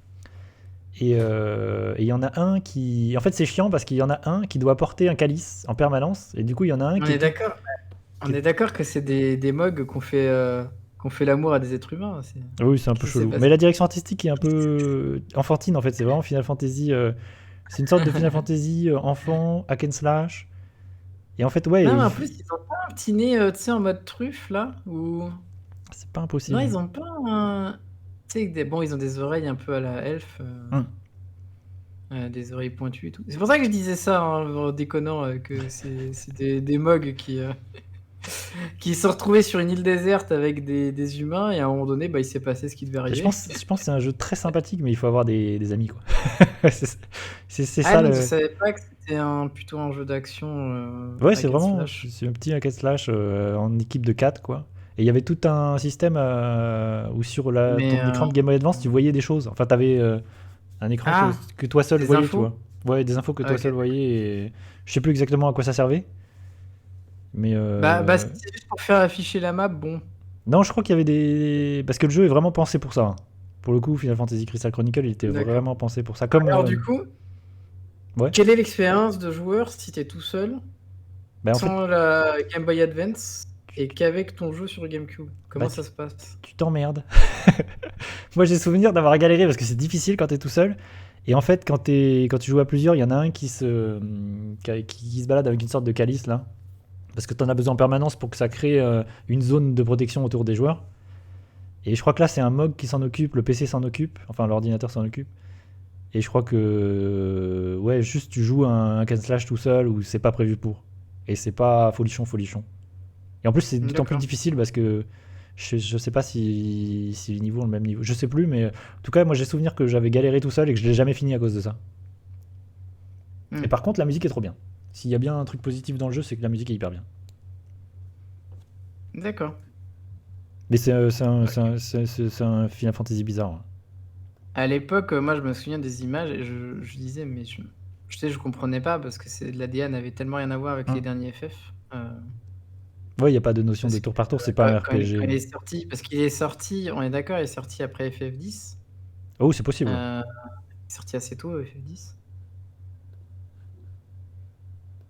et il y en a un qui. En fait, c'est chiant parce qu'il y en a un qui doit porter un calice en permanence et du coup, il y en a un On qui. est d'accord. On est d'accord que c'est des mogs qu'on fait l'amour à des êtres humains. Oui, c'est un peu Qu'est-ce qui s'est chelou. passé? Mais la direction artistique est un peu enfantine, en fait. C'est vraiment Final Fantasy... c'est une sorte de Final Fantasy enfant, hack and slash. Et en fait, ouais, Non, mais en plus, ils ont pas un petit nez, tu sais, en mode truffe, là, ou... c'est pas Non, impossible. ils ont pas un... Tu sais, bon, ils ont des oreilles un peu à la elfe. Des oreilles pointues et tout. C'est pour ça que je disais ça, hein, en déconnant, que c'est des mogs qui se retrouvaient sur une île déserte avec des humains, et à un moment donné, bah, il s'est passé ce qui devait arriver. Je pense que c'est un jeu très sympathique, mais il faut avoir des amis, quoi. c'est Ah, ça donc le... je savais pas que c'était plutôt un jeu d'action. Ouais, c'est hack and vraiment... slash. C'est un petit hack and slash en équipe de 4, quoi. Et il y avait tout un système où sur Mais, ton écran de Game Boy Advance, tu voyais des choses. Enfin, t'avais un écran Ah, que toi seul des voyais, infos? tu vois. Ouais, des infos que toi Ok. seul voyais. Et... Je sais plus exactement à quoi ça servait. Mais Bah, si c'est juste pour faire afficher la map, bon. non, je crois qu'il y avait des... Parce que le jeu est vraiment pensé pour ça. Pour le coup, Final Fantasy Crystal Chronicle, il était D'accord. vraiment pensé pour ça. Comme, Alors, du coup, ouais. quelle est l'expérience de joueur si t'es tout seul, Bah, en fait, sans la Game Boy Advance, et qu'avec ton jeu sur GameCube? Comment Bah, ça se passe? tu t'emmerdes. Moi, j'ai souvenir d'avoir galéré parce que c'est difficile quand t'es tout seul. Et en fait, quand tu joues à plusieurs, il y en a un qui se balade avec une sorte de calice là. Parce que t'en as besoin en permanence pour que ça crée une zone de protection autour des joueurs. Et je crois que là, c'est un MOG qui s'en occupe, le PC s'en occupe, enfin l'ordinateur s'en occupe. Et je crois que, ouais, juste tu joues un can slash tout seul ou c'est pas prévu pour. Et c'est pas folichon. Et en plus, c'est d'autant plus D'accord. difficile parce que je sais pas si les niveaux ont le même niveau. Je sais plus, mais en tout cas, moi j'ai souvenir que j'avais galéré tout seul et que je l'ai jamais fini à cause de ça. Hmm. Et par contre, la musique est trop bien. S'il y a bien un truc positif dans le jeu, c'est que la musique est hyper bien. D'accord. Mais c'est un Final Fantasy bizarre. hein. À l'époque, moi, je me souviens des images et je disais, mais je sais, je comprenais pas parce que l'ADA n'avait tellement rien à voir avec les derniers FF. Ouais, il n'y a pas de notion de Parce tour que par tour, c'est pas un quand il RPG. est sorti, parce qu'il est sorti, on est d'accord, il est sorti après FF10. Oh, c'est possible. Il est sorti assez tôt, FF10.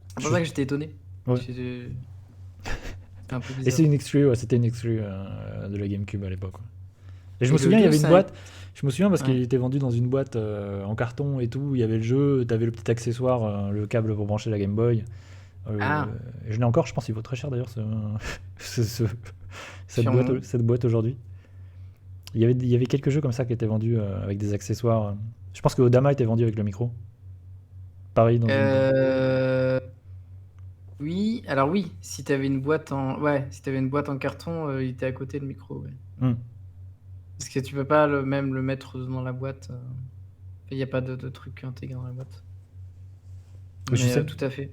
C'est pour ça que j'étais étonné. Ouais. C'était un peu Et bizarre. c'est une exclue, ouais, c'était une exclue de la GameCube à l'époque. ouais. Et je Et me le souviens, il y 2, avait une ça- boîte. Je me souviens parce Ouais. qu'il était vendu dans une boîte en carton et tout. Il y avait le jeu, t'avais le petit accessoire, le câble pour brancher la Game Boy. Ah. Je l'ai encore, je pense qu'il vaut très cher d'ailleurs Sûrement. cette boîte aujourd'hui. Il y avait quelques jeux comme ça qui étaient vendus avec des accessoires. Je pense que Odama était vendu avec le micro. Pareil dans une... Oui, alors oui, si t'avais une boîte si t'avais une boîte en carton, il était à côté le micro, ouais. Hmm. Parce que tu peux pas même le mettre dans la boîte. Il n'y a pas de truc intégré dans la boîte. Je Mais sais. tout à fait.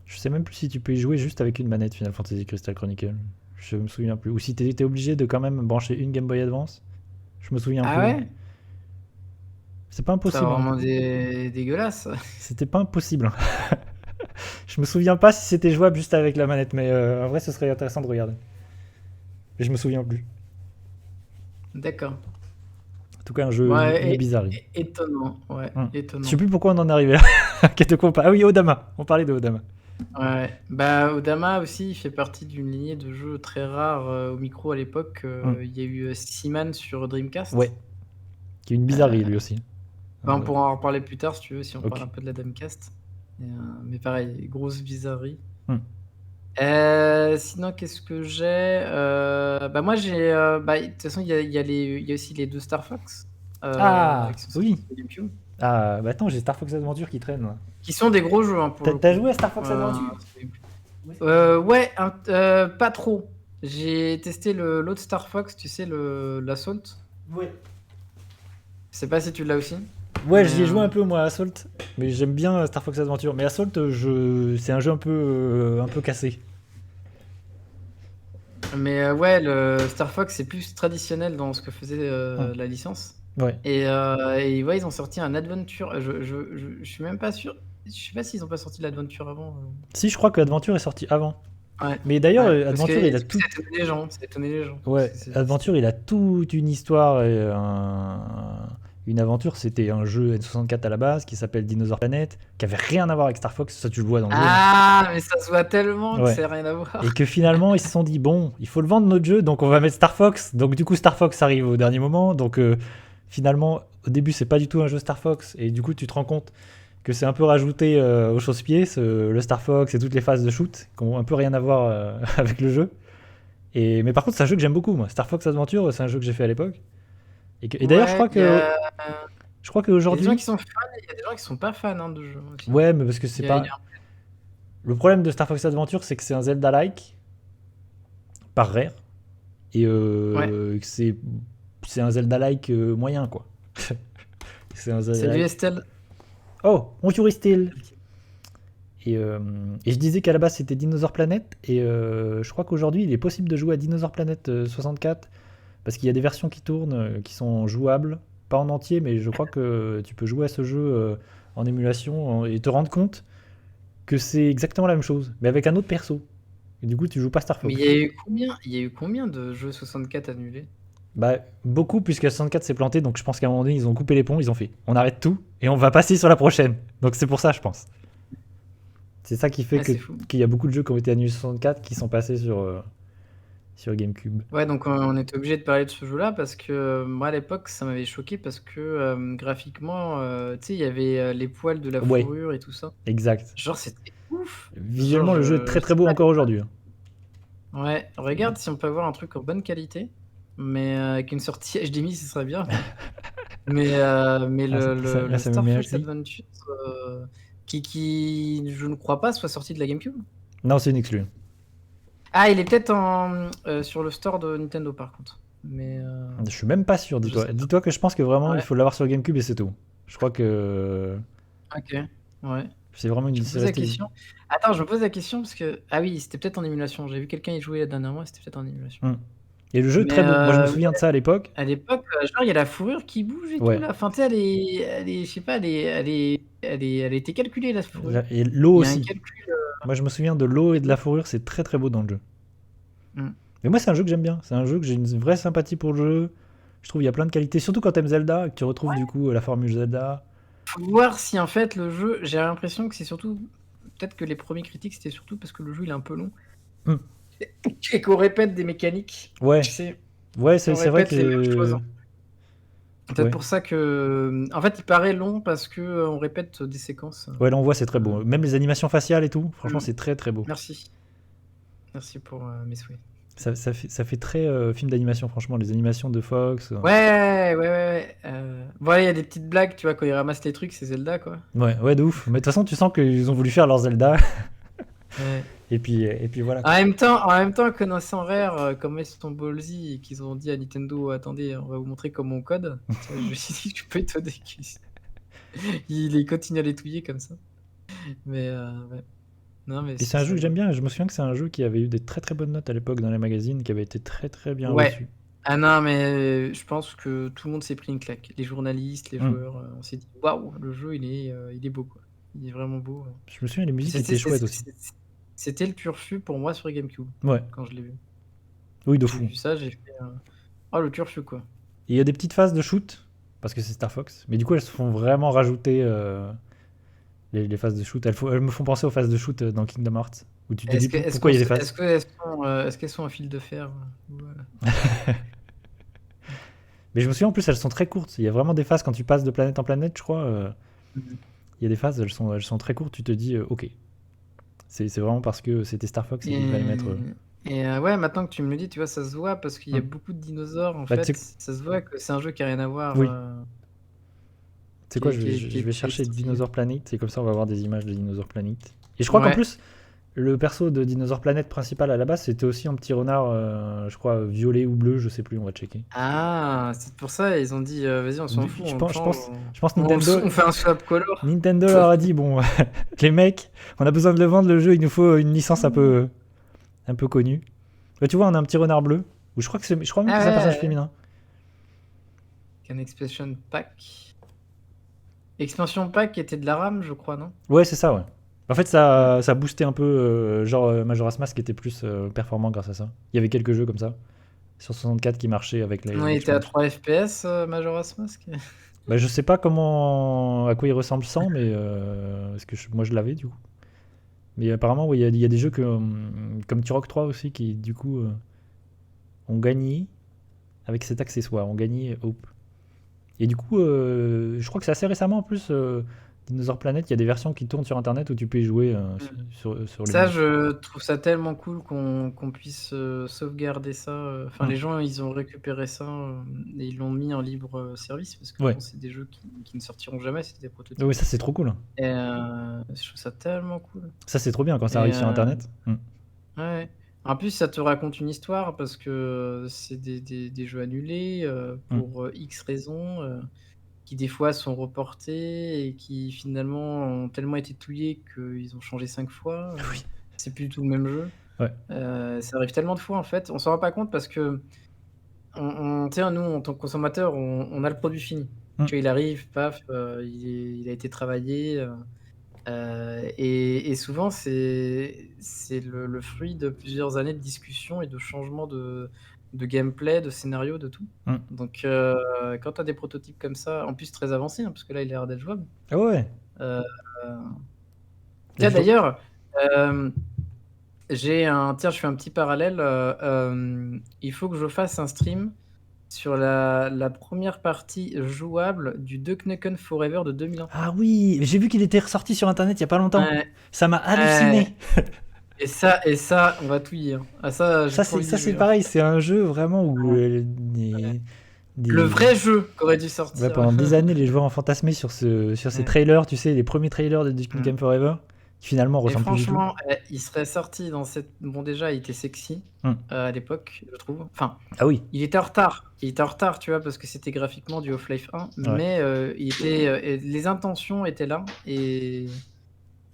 Je sais même plus si tu peux y jouer juste avec une manette Final Fantasy Crystal Chronicle. Je me souviens plus. Ou si t'étais obligé de quand même brancher une Game Boy Advance. Je me souviens plus. Ah ouais? C'est pas C'est impossible. hein. vraiment dégueulasse. C'était pas impossible. Je me souviens pas si c'était jouable juste avec la manette, mais en vrai ce serait intéressant de regarder. Mais je me souviens plus. D'accord. En tout cas, un jeu Ouais, une bizarrerie. étonnant. Ouais, Je étonnant. sais plus pourquoi on en est arrivé là. Qu'est-ce qu'on parle Ah oui, Odama. On parlait de Odama. Ouais. Bah, Odama aussi, il fait partie d'une lignée de jeux très rares au micro à l'époque. Il y a eu Seaman sur Dreamcast. Ouais. Qui est une bizarrerie lui aussi. Bah, on pourra en reparler plus tard si tu veux, si on Ok. parle un peu de la Dreamcast. Mais pareil, grosse bizarrerie. Hmm. Sinon, qu'est-ce que j'ai Bah, moi, j'ai. Bah, de toute façon, il y a aussi les deux Star Fox. Ah, qui sont oui. sortis sur GameCube, Ah, bah attends, j'ai Star Fox Adventure qui traîne. là. qui sont des gros jeux, hein, pour le T'as coup. joué à Star Fox Adventure Ouais, pas trop. J'ai testé l'autre Star Fox, tu sais, l'Assault. Ouais. Je sais pas si tu l'as aussi. Ouais, Mais, j'y ai joué un peu moi à Assault, mais j'aime bien Star Fox Adventure. Mais Assault, c'est un jeu un peu cassé. Mais ouais, le Star Fox, c'est plus traditionnel dans ce que faisait la licence. Ouais. Et ouais, ils ont sorti un Adventure. Je suis même pas sûr. Je sais pas s'ils ont pas sorti l'Adventure avant. Si, je crois que Adventure est sorti avant. Ouais. Mais d'ailleurs, Ouais, parce Adventure, que il a du coup, tout. ça a étonné les gens. Ça a étonné les gens. Ouais, Adventure, il a toute une histoire et une aventure. C'était un jeu N64 à la base qui s'appelle Dinosaur Planet, qui avait rien à voir avec Star Fox. Ça, tu le vois dans le jeu. Ah, mais ça se voit tellement que Ouais. c'est rien à voir. Et que finalement, ils se sont dit, bon, il faut le vendre notre jeu, donc on va mettre Star Fox. Donc du coup, Star Fox arrive au dernier moment. Donc finalement, au début, c'est pas du tout un jeu Star Fox. Et du coup, tu te rends compte que c'est un peu rajouté au chausse-pied, le Star Fox et toutes les phases de shoot, qui ont un peu rien à voir avec le jeu. Mais par contre, c'est un jeu que j'aime beaucoup, moi. Star Fox Adventure, c'est un jeu que j'ai fait à l'époque. Et d'ailleurs, Ouais, il y a je crois des gens qu'aujourd'hui... qui sont fans et il y a des gens qui sont pas fans hein, de jeu aussi. Ouais, mais parce que c'est Il y a- pas... il y a- Le problème de Star Fox Adventure, c'est que c'est un Zelda-like, par rare, et Ouais, que c'est un Zelda-like moyen, quoi. C'est un salut Zelda-like... Estelle. Oh, bonjour Estelle. Et je disais qu'à la base c'était Dinosaur Planet, et je crois qu'aujourd'hui il est possible de jouer à Dinosaur Planet 64, parce qu'il y a des versions qui tournent, qui sont jouables, pas en entier, mais je crois que tu peux jouer à ce jeu en émulation et te rendre compte que c'est exactement la même chose, mais avec un autre perso. Et du coup tu joues pas Star Mais Fox. il y a eu combien de jeux 64 annulés? Bah, beaucoup, puisque 64 s'est planté, donc je pense qu'à un moment donné ils ont coupé les ponts, ils ont fait on arrête tout, et on va passer sur la prochaine. Donc c'est pour ça, je pense. C'est ça qui fait Ah, c'est fou. qu'il y a beaucoup de jeux qui ont été annulés 64 qui sont passés sur GameCube. Ouais, donc on était obligé de parler de ce jeu-là parce que moi à l'époque ça m'avait choqué parce que graphiquement, tu sais, il y avait les poils de la Ouais, fourrure et tout ça. exact. Genre c'était ouf. Visuellement, Genre le jeu est très très beau encore aujourd'hui. ouais, regarde si on peut avoir un truc en bonne qualité, mais avec une sortie HDMI ce serait bien. Mais le Ça me Star met Fox HD. Adventures qui je ne crois pas soit sorti de la GameCube. Non, c'est une exclue. Ah, il est peut-être sur le store de Nintendo par contre. Mais Je suis même pas sûr, je dis-toi. sais pas. Dis-toi que je pense que vraiment il Ouais, faut l'avoir sur GameCube et c'est tout. Je crois que OK. Ouais. c'est vraiment Je une. me C'est pose la resté. question. Attends, je me pose la question parce que ah oui, c'était peut-être en émulation. J'ai vu quelqu'un y jouer la dernière fois, c'était peut-être en émulation. Et le jeu est Mais très beau. Moi, je me souviens de ça à l'époque. à l'époque, genre il y a la fourrure qui bouge et tout Ouais. là. Enfin, tu sais, je sais pas, elle a été calculée la fourrure. Et l'eau Il y a un aussi. calcul. Moi, je me souviens de l'eau et de la fourrure. C'est très très beau dans le jeu. Hmm. Mais moi, c'est un jeu que j'aime bien. C'est un jeu que j'ai une vraie sympathie pour le jeu. Je trouve qu'il y a plein de qualités. Surtout quand t'aimes Zelda, et que tu retrouves du coup la formule Zelda. Faut voir si en fait le jeu, j'ai l'impression que c'est surtout peut-être que les premiers critiques c'était surtout parce que le jeu il est un peu long Hmm. et qu'on répète des mécaniques. Ouais. Tu sais, Ouais, on c'est vrai répète les mêmes choses. que. Peut-être Ouais. pour ça que, en fait, il paraît long parce que on répète des séquences. Ouais, là on voit, c'est très beau. Même les animations faciales et tout, franchement, Mm. c'est très très beau. Merci. Merci pour mes souhaits. Ça fait très film d'animation, franchement, les animations de Fox. Ouais. Bon, il y a des petites blagues, tu vois, quand ils ramassent les trucs, c'est Zelda, quoi. Ouais, de ouf. Mais de toute façon, tu sens qu'ils ont voulu faire leur Zelda. Ouais. Et puis voilà. En même temps, connaissant Rare, comme ils sont ballsy et qu'ils ont dit à Nintendo, attendez, on va vous montrer comment on code. Tu vois, je me suis dit, je peux étonner qu'il continue à les touiller comme ça. Mais ouais. Non, mais Et c'est un jeu que j'aime bien. Je me souviens que c'est un jeu qui avait eu des très très bonnes notes à l'époque dans les magazines, qui avait été très très bien Ouais. reçu. Ah non, mais je pense que tout le monde s'est pris une claque. Les journalistes, les joueurs, on s'est dit, waouh, le jeu, il est beau, quoi. Il est vraiment beau. Je me souviens, les musiques étaient chouettes aussi. C'était le turfu pour moi sur GameCube, Ouais. quand je l'ai vu. Oui, de J'ai fou. vu ça, j'ai fait, oh, le turfu, quoi. Et il y a des petites phases de shoot, parce que c'est Star Fox. Mais du coup, elles se font vraiment rajouter les phases de shoot. Elles me font penser aux phases de shoot dans Kingdom Hearts, où tu te dis pourquoi il y a des phases. Est-ce qu'elles sont en fil de fer Mais je me souviens en plus, elles sont très courtes. Il y a vraiment des phases quand tu passes de planète en planète, je crois. Il y a des phases, elles sont très courtes. Tu te dis, ok. C'est vraiment parce que c'était Star Fox et qu'il fallait mettre. Et ouais, maintenant que tu me le dis, tu vois, ça se voit parce qu'il y a beaucoup de dinosaures. En fait, ça se voit que c'est un jeu qui a rien à voir. Oui. C'est quoi, je vais chercher Dinosaur Planet, et comme ça on va avoir des images de Dinosaur Planet. Et je crois qu'en plus, le perso de Dinosaur Planet principal à la base, c'était aussi un petit renard, je crois, violet ou bleu, je sais plus, on va checker. Ah, c'est pour ça, ils ont dit, vas-y, on s'en fout. Je pense Nintendo. On fait un swap color. Nintendo leur a dit, bon, les mecs, on a besoin de le vendre le jeu, il nous faut une licence un peu connue. Là, tu vois, on a un petit renard bleu, ou je crois même que c'est un personnage féminin. Un expansion pack. Expansion pack qui était de la RAM, je crois, non? Ouais, c'est ça, ouais. En fait, ça boostait un peu, genre Majora's Mask était plus performant grâce à ça. Il y avait quelques jeux comme ça, sur 64 qui marchaient avec les... Ouais, il était à 3 FPS, Majora's Mask. Bah, je sais pas à quoi il ressemble sans, mais parce que moi je l'avais du coup. Mais apparemment, oui, il y a des jeux comme Turok 3 aussi qui du coup ont gagné avec cet accessoire, ont gagné Hope. Et du coup, je crois que c'est assez récemment en plus, Dinosaur Planet, il y a des versions qui tournent sur internet où tu peux y jouer sur les Ça, manettes. je trouve ça tellement cool qu'on puisse sauvegarder ça. Enfin, Mm. les gens, ils ont récupéré ça et ils l'ont mis en libre service parce que Ouais. bon, c'est des jeux qui ne sortiront jamais, c'était des prototypes. Oui, ça c'est trop cool. Et je trouve ça tellement cool. Ça c'est trop bien quand ça Et arrive sur internet. ouais. En plus, ça te raconte une histoire parce que c'est des jeux annulés pour X raisons, qui des fois sont reportés et qui finalement ont tellement été touillés qu'ils ont changé 5 fois. Oui. C'est plus du tout le même jeu. Ouais. Ça arrive tellement de fois en fait, on s'en rend pas compte parce que tu sais, nous en tant que consommateur, on a le produit fini. Mm. Tu vois, il arrive, paf, il a été travaillé, et souvent c'est le fruit de plusieurs années de discussion et de changements de gameplay, de scénario, de tout. Mm. Donc quand tu as des prototypes comme ça, en plus très avancés, hein, parce que là, il a l'air d'être jouable. Ah ouais. Heu, Il y a tiens toujours- d'ailleurs, tiens, je fais un petit parallèle, il faut que je fasse un stream sur la première partie jouable du Duck Nukem Forever de 2001. Ah oui, j'ai vu qu'il était ressorti sur internet il y a pas longtemps. Ouais, Ça m'a halluciné. et ça, on va touiller, hein. Ah ça, j'ai Ça trop envie d'y c'est jouer, hein. pareil, c'est un jeu vraiment où Le vrai jeu qui aurait dû ouais, sortir. pendant des années les joueurs ont fantasmé sur ces Ouais. trailers, tu sais, les premiers trailers de Duke Nukem Forever, qui finalement Et ressemblent plus du tout. franchement, il serait sorti dans cette... Bon, déjà, il était sexy à l'époque, je trouve. Enfin, Ah oui, il était en retard. Il était en retard, tu vois, parce que c'était graphiquement du Half-Life 1. Ouais. Mais les intentions étaient là. Et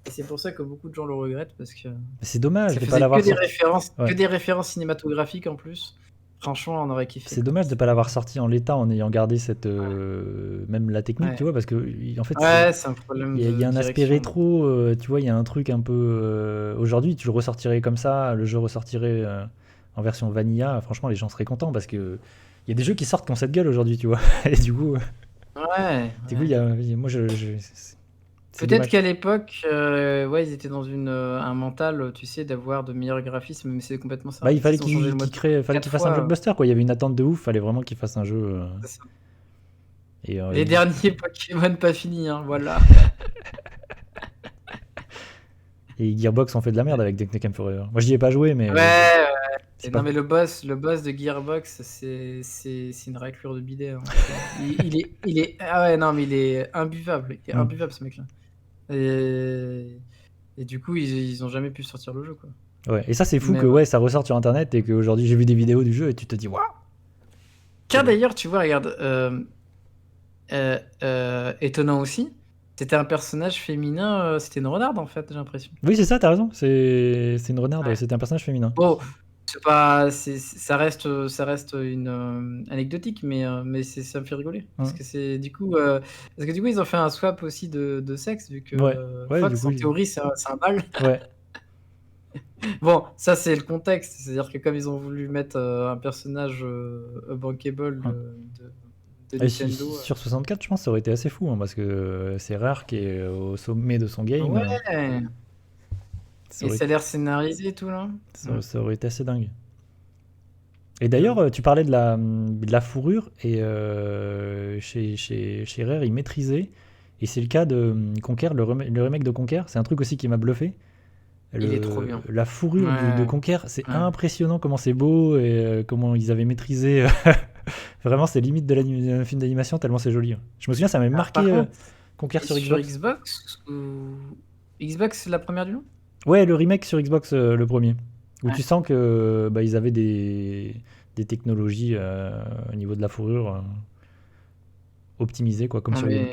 c'est pour ça que beaucoup de gens le regrettent, parce que c'est dommage ça de pas faisait l'avoir que des sorti. références, Ouais. que des références cinématographiques en plus. Franchement, on aurait kiffé. C'est dommage de pas l'avoir sorti en l'état en ayant gardé cette même la technique, Ouais. tu vois, parce que en fait Ouais, c'est un problème il y a un de aspect direction. rétro, tu vois, il y a un truc un peu aujourd'hui, tu le ressortirais comme ça, le jeu ressortirait en version vanilla, franchement les gens seraient contents parce que il y a des jeux qui sortent qui ont cette gueule aujourd'hui, tu vois. Et du coup, Ouais. moi c'est Peut-être dommage. qu'à l'époque, ouais, ils étaient dans un mental, tu sais, d'avoir de meilleurs graphismes, mais c'est complètement ça. Bah, il fallait Ils ont changé le fallait qu'il quatre fasse un fois, blockbuster quoi, il y avait une attente de ouf, fallait vraiment qu'il fasse un jeu c'est ça. et Les derniers Pokémon pas finis, hein, voilà. et Gearbox ont fait de la merde avec Duke Nukem Forever. Moi j'y ai pas joué mais Ouais, c'est non, pas mais le boss de Gearbox, c'est une raclure de bidet, hein. Il est ah ouais, non, mais il est imbuvable. Il est imbuvable, ce mec-là. Et du coup, ils ont jamais pu sortir le jeu, quoi. Ouais, et ça c'est fou Mais que ouais. ça ressorte sur internet et qu'aujourd'hui j'ai vu des vidéos du jeu et tu te dis waouh. Tiens, d'ailleurs, tu vois, regarde, étonnant aussi, c'était un personnage féminin, c'était une renarde, en fait, j'ai l'impression. Oui, c'est ça, t'as raison. C'est une renarde, Ouais. c'était un personnage féminin. Bon, c'est pas, ça reste une anecdotique, mais ça me fait rigoler parce que du coup, ils ont fait un swap aussi de sexe vu que Ouais, du Fox coup, en théorie c'est un mâle. ouais. Bon, ça c'est le contexte, c'est-à-dire que comme ils ont voulu mettre un personnage bankable de Et Nintendo. sur 64, je pense que ça aurait été assez fou, hein, parce que c'est rare qu'il est au sommet de son game. Ouais. Ça Et aurait, ça a l'air scénarisé et tout là. ça aurait été assez dingue. Et d'ailleurs, tu parlais de la fourrure, et chez Rare, ils maîtrisaient, et c'est le cas de Conquer, le remake de Conquer, c'est un truc aussi qui m'a bluffé. Il est trop bien. La fourrure Ouais. de Conquer, c'est Ouais. impressionnant comment c'est beau, et comment ils avaient maîtrisé. Vraiment, c'est limite de d'un film d'animation tellement c'est joli. Je me souviens, ça m'avait Alors, marqué par contre, Conquer sur sur Xbox. Xbox ou Xbox, c'est la première du nom? Ouais, le remake sur Xbox, le premier. Où Ouais. tu sens que ils avaient des technologies au niveau de la fourrure optimisées, quoi, comme Non, sur GameCube.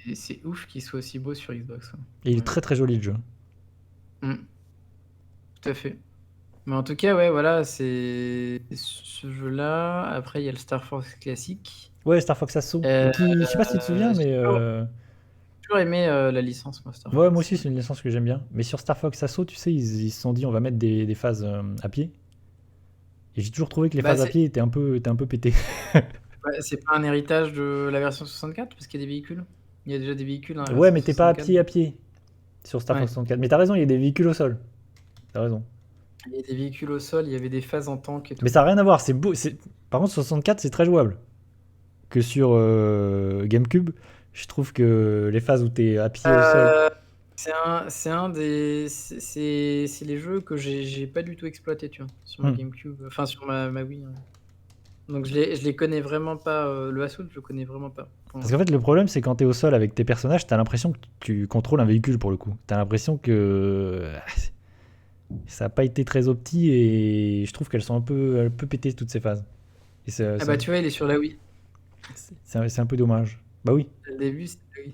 mais c'est ouf qu'il soit aussi beau sur Xbox. Ouais. Et il est très très joli le jeu. Tout à fait. Mais en tout cas, ouais, voilà, c'est ce jeu-là. Après, il y a le Star Fox classique. Ouais, Star Fox Assault. Euh, Je sais pas si tu te souviens, j'ai mais toujours aimé la licence, moi, Star ouais, Fox. moi aussi, c'est une licence que j'aime bien. Mais sur Star Fox Assault, tu sais, ils se sont dit, on va mettre des phases à pied. Et j'ai toujours trouvé que les Bah, phases à pied étaient un peu pétées. c'est pas un héritage de la version 64 parce qu'il y a des véhicules. Il y a déjà des véhicules dans la Ouais, version mais t'es pas à 64. pied à pied sur Star Fox Ouais. 64. Mais t'as raison, il y a des véhicules au sol. T'as raison. Il y a des véhicules au sol, il y avait des phases en tank et tout. Mais ça n'a rien à voir. C'est beau. Par contre, 64, c'est très jouable. Que sur GameCube, je trouve que les phases où t'es à pied au sol. C'est un des. C'est les jeux que j'ai pas du tout exploité, tu vois, sur ma GameCube. Enfin, sur ma Wii. Donc je les connais vraiment pas. Le Assault, je le connais vraiment pas. Parce qu'en fait, le problème, c'est quand t'es au sol avec tes personnages, t'as l'impression que tu contrôles un véhicule pour le coup. T'as l'impression que ça n'a pas été très opti et je trouve qu'elles sont un peu pétées toutes ces phases. Et Ah bah tu vois, il est sur la Wii. c'est un peu dommage. Bah oui. Le début, c'est la Wii.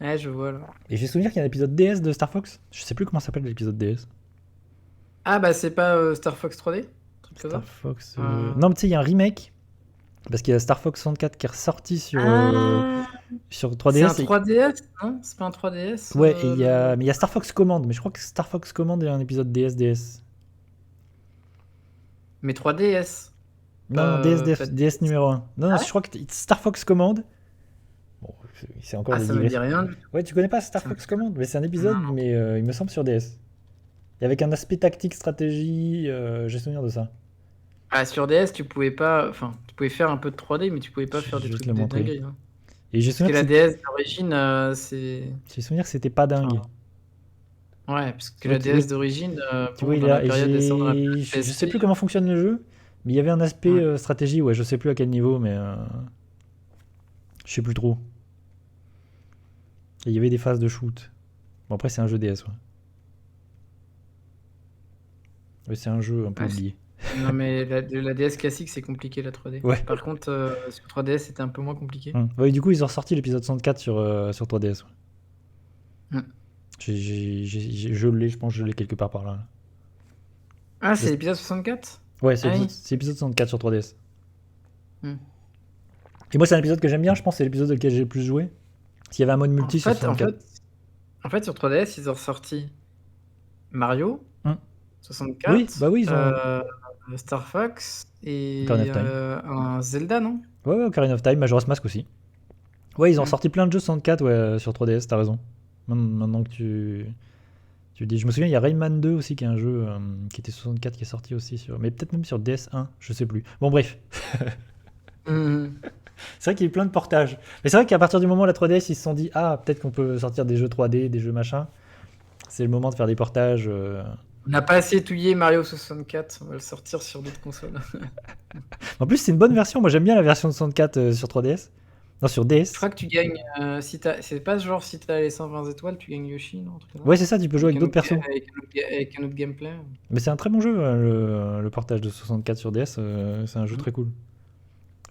Ouais, je vois là. Et j'ai souvenir qu'il y a un épisode DS de Star Fox. Je sais plus comment s'appelle l'épisode DS. Ah bah c'est pas Star Fox 3D? Star Fox. Non, mais tu sais, il y a un remake. Parce qu'il y a Star Fox 64 qui est ressorti sur 3DS. C'est un 3DS, non? C'est pas un 3DS? Ouais, mais il y a Star Fox Command. Mais je crois que Star Fox Command est un épisode DS. Mais 3DS. Non, DS numéro 1. Non, je crois que Star Fox Command. Bon, c'est encore des ça me dit rien du tout. Ouais, tu connais pas Star Fox Command? Mais c'est un épisode, mais il me semble sur DS. Et avec un aspect tactique, stratégie, j'ai souvenir de ça. Ah, sur DS, tu pouvais pas. Enfin, tu pouvais faire un peu de 3D, mais tu pouvais pas faire des trucs de dinguerie. Hein. Et j'ai souvenir parce que la DS d'origine, c'est. J'ai souvenir que c'était pas dingue. Ouais, parce que la DS d'origine. Tu vois, je sais plus comment fonctionne le jeu, mais il y avait un aspect stratégie, ouais, je sais plus à quel niveau, mais. Je sais plus trop. Et il y avait des phases de shoot. Bon, après, c'est un jeu DS, ouais. Ouais, c'est un jeu un peu oublié. Non, mais la DS classique, c'est compliqué, la 3D. Ouais. Par contre, sur 3DS, c'était un peu moins compliqué. Ouais, du coup, ils ont sorti l'épisode 64 sur 3DS. Ouais. Je l'ai, je pense que je l'ai quelque part par là. Ah, c'est l'épisode 64? Ouais, c'est l'épisode 64 sur 3DS. Et moi, c'est un épisode que j'aime bien, je pense que c'est l'épisode auquel j'ai le plus joué. S'il y avait un mode multi sur 64. En fait, sur 3DS, ils ont ressorti Mario 64. Oui, bah oui, ils ont. Star Fox et un Zelda, non? Ouais, Ocarina of Time, Majora's Mask aussi. Ouais, ils ont sorti plein de jeux 64 sur 3DS, t'as raison. Maintenant que tu dis, je me souviens, il y a Rayman 2 aussi, qui est un jeu qui était 64, qui est sorti aussi sur, mais peut-être même sur DS1, je sais plus. Bon, bref. C'est vrai qu'il y a eu plein de portages. Mais c'est vrai qu'à partir du moment où la 3DS, ils se sont dit, ah, peut-être qu'on peut sortir des jeux 3D, des jeux machin. C'est le moment de faire des portages. On n'a pas assez touillé Mario 64, on va le sortir sur d'autres consoles. En plus, c'est une bonne version. Moi, j'aime bien la version de 64 sur 3DS. Non, sur DS. Je crois que tu gagnes. C'est pas genre si t'as les 120 étoiles, tu gagnes Yoshi, non? Ouais, c'est ça, tu peux jouer avec d'autres persos. Avec un autre gameplay. Mais c'est un très bon jeu, le portage de 64 sur DS. C'est un jeu très cool.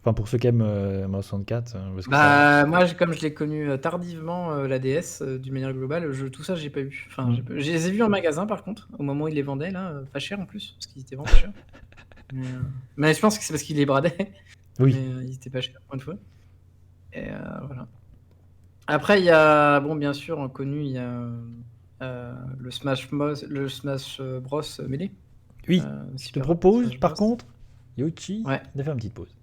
Enfin, pour ceux qui aiment Mario 64. Moi, comme je l'ai connu tardivement, la DS, d'une manière globale, tout ça, j'ai pas eu. Enfin, je les ai vus en magasin, par contre, au moment où ils les vendaient, là, pas cher en plus, parce qu'ils étaient vraiment pas chers. Mais je pense que c'est parce qu'ils les bradaient. Oui. Mais ils étaient pas chers, pour une fois. Et voilà. Après, il y a, bon, bien sûr, connu, il y a le Smash Bros Melee. Oui, je te propose, par contre, Yoshi, de faire une petite pause.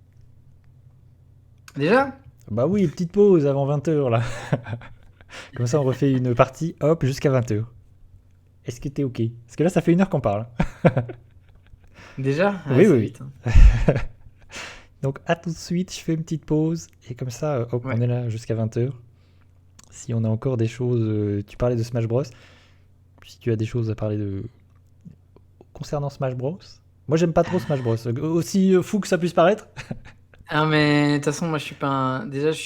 Déjà? Bah oui, petite pause avant 20h là. Comme ça, on refait une partie, hop, jusqu'à 20h. Est-ce que t'es ok? Parce que là, ça fait 1 heure qu'on parle. Déjà? Oui. Donc, à tout de suite, je fais une petite pause. Et comme ça, hop, on est là jusqu'à 20h. Si on a encore des choses... tu parlais de Smash Bros. Si tu as des choses à parler concernant Smash Bros. Moi, j'aime pas trop Smash Bros. Aussi fou que ça puisse paraître. Ah, mais de toute façon, moi je suis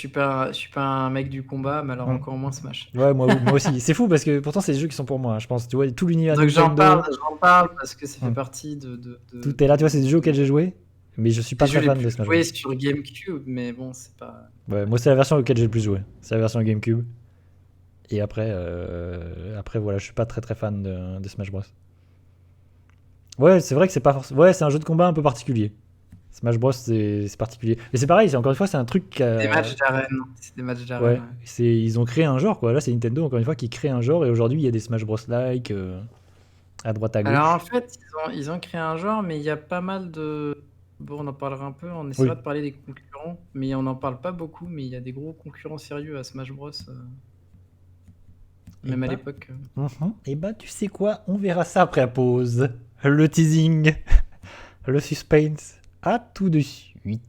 pas un mec du combat, mais alors encore moins Smash. Ouais, moi aussi. C'est fou parce que pourtant c'est des jeux qui sont pour moi, je pense. Tu vois, tout l'univers donc j'en parle parce que ça fait partie de... Tout est là, tu vois, c'est des jeux auxquels j'ai joué, mais je suis pas très fan de Smash Bros. J'ai joué sur GameCube, mais bon, c'est pas... Ouais, moi c'est la version auquel j'ai le plus joué. C'est la version GameCube. Et après, voilà, je suis pas très très fan de Smash Bros. Ouais, c'est vrai que c'est pas forcément... Ouais, c'est un jeu de combat un peu particulier. Smash Bros, c'est particulier. Mais c'est pareil, encore une fois, c'est un truc... Des matchs d'arène. C'est des matchs d'arène. Ouais. Ils ont créé un genre, quoi. Là, c'est Nintendo, encore une fois, qui crée un genre. Et aujourd'hui, il y a des Smash Bros-like à droite à Alors en gauche. fait, ils ont créé un genre, mais il y a pas mal de. Bon, on en parlera un peu, on essaiera Oui. de parler des concurrents, mais on n'en parle pas beaucoup, mais il y a des gros concurrents sérieux à Smash Bros. Et Même à bah, l'époque. et bah, tu sais quoi? On verra ça après la pause. Le teasing, le suspense. À tout de suite.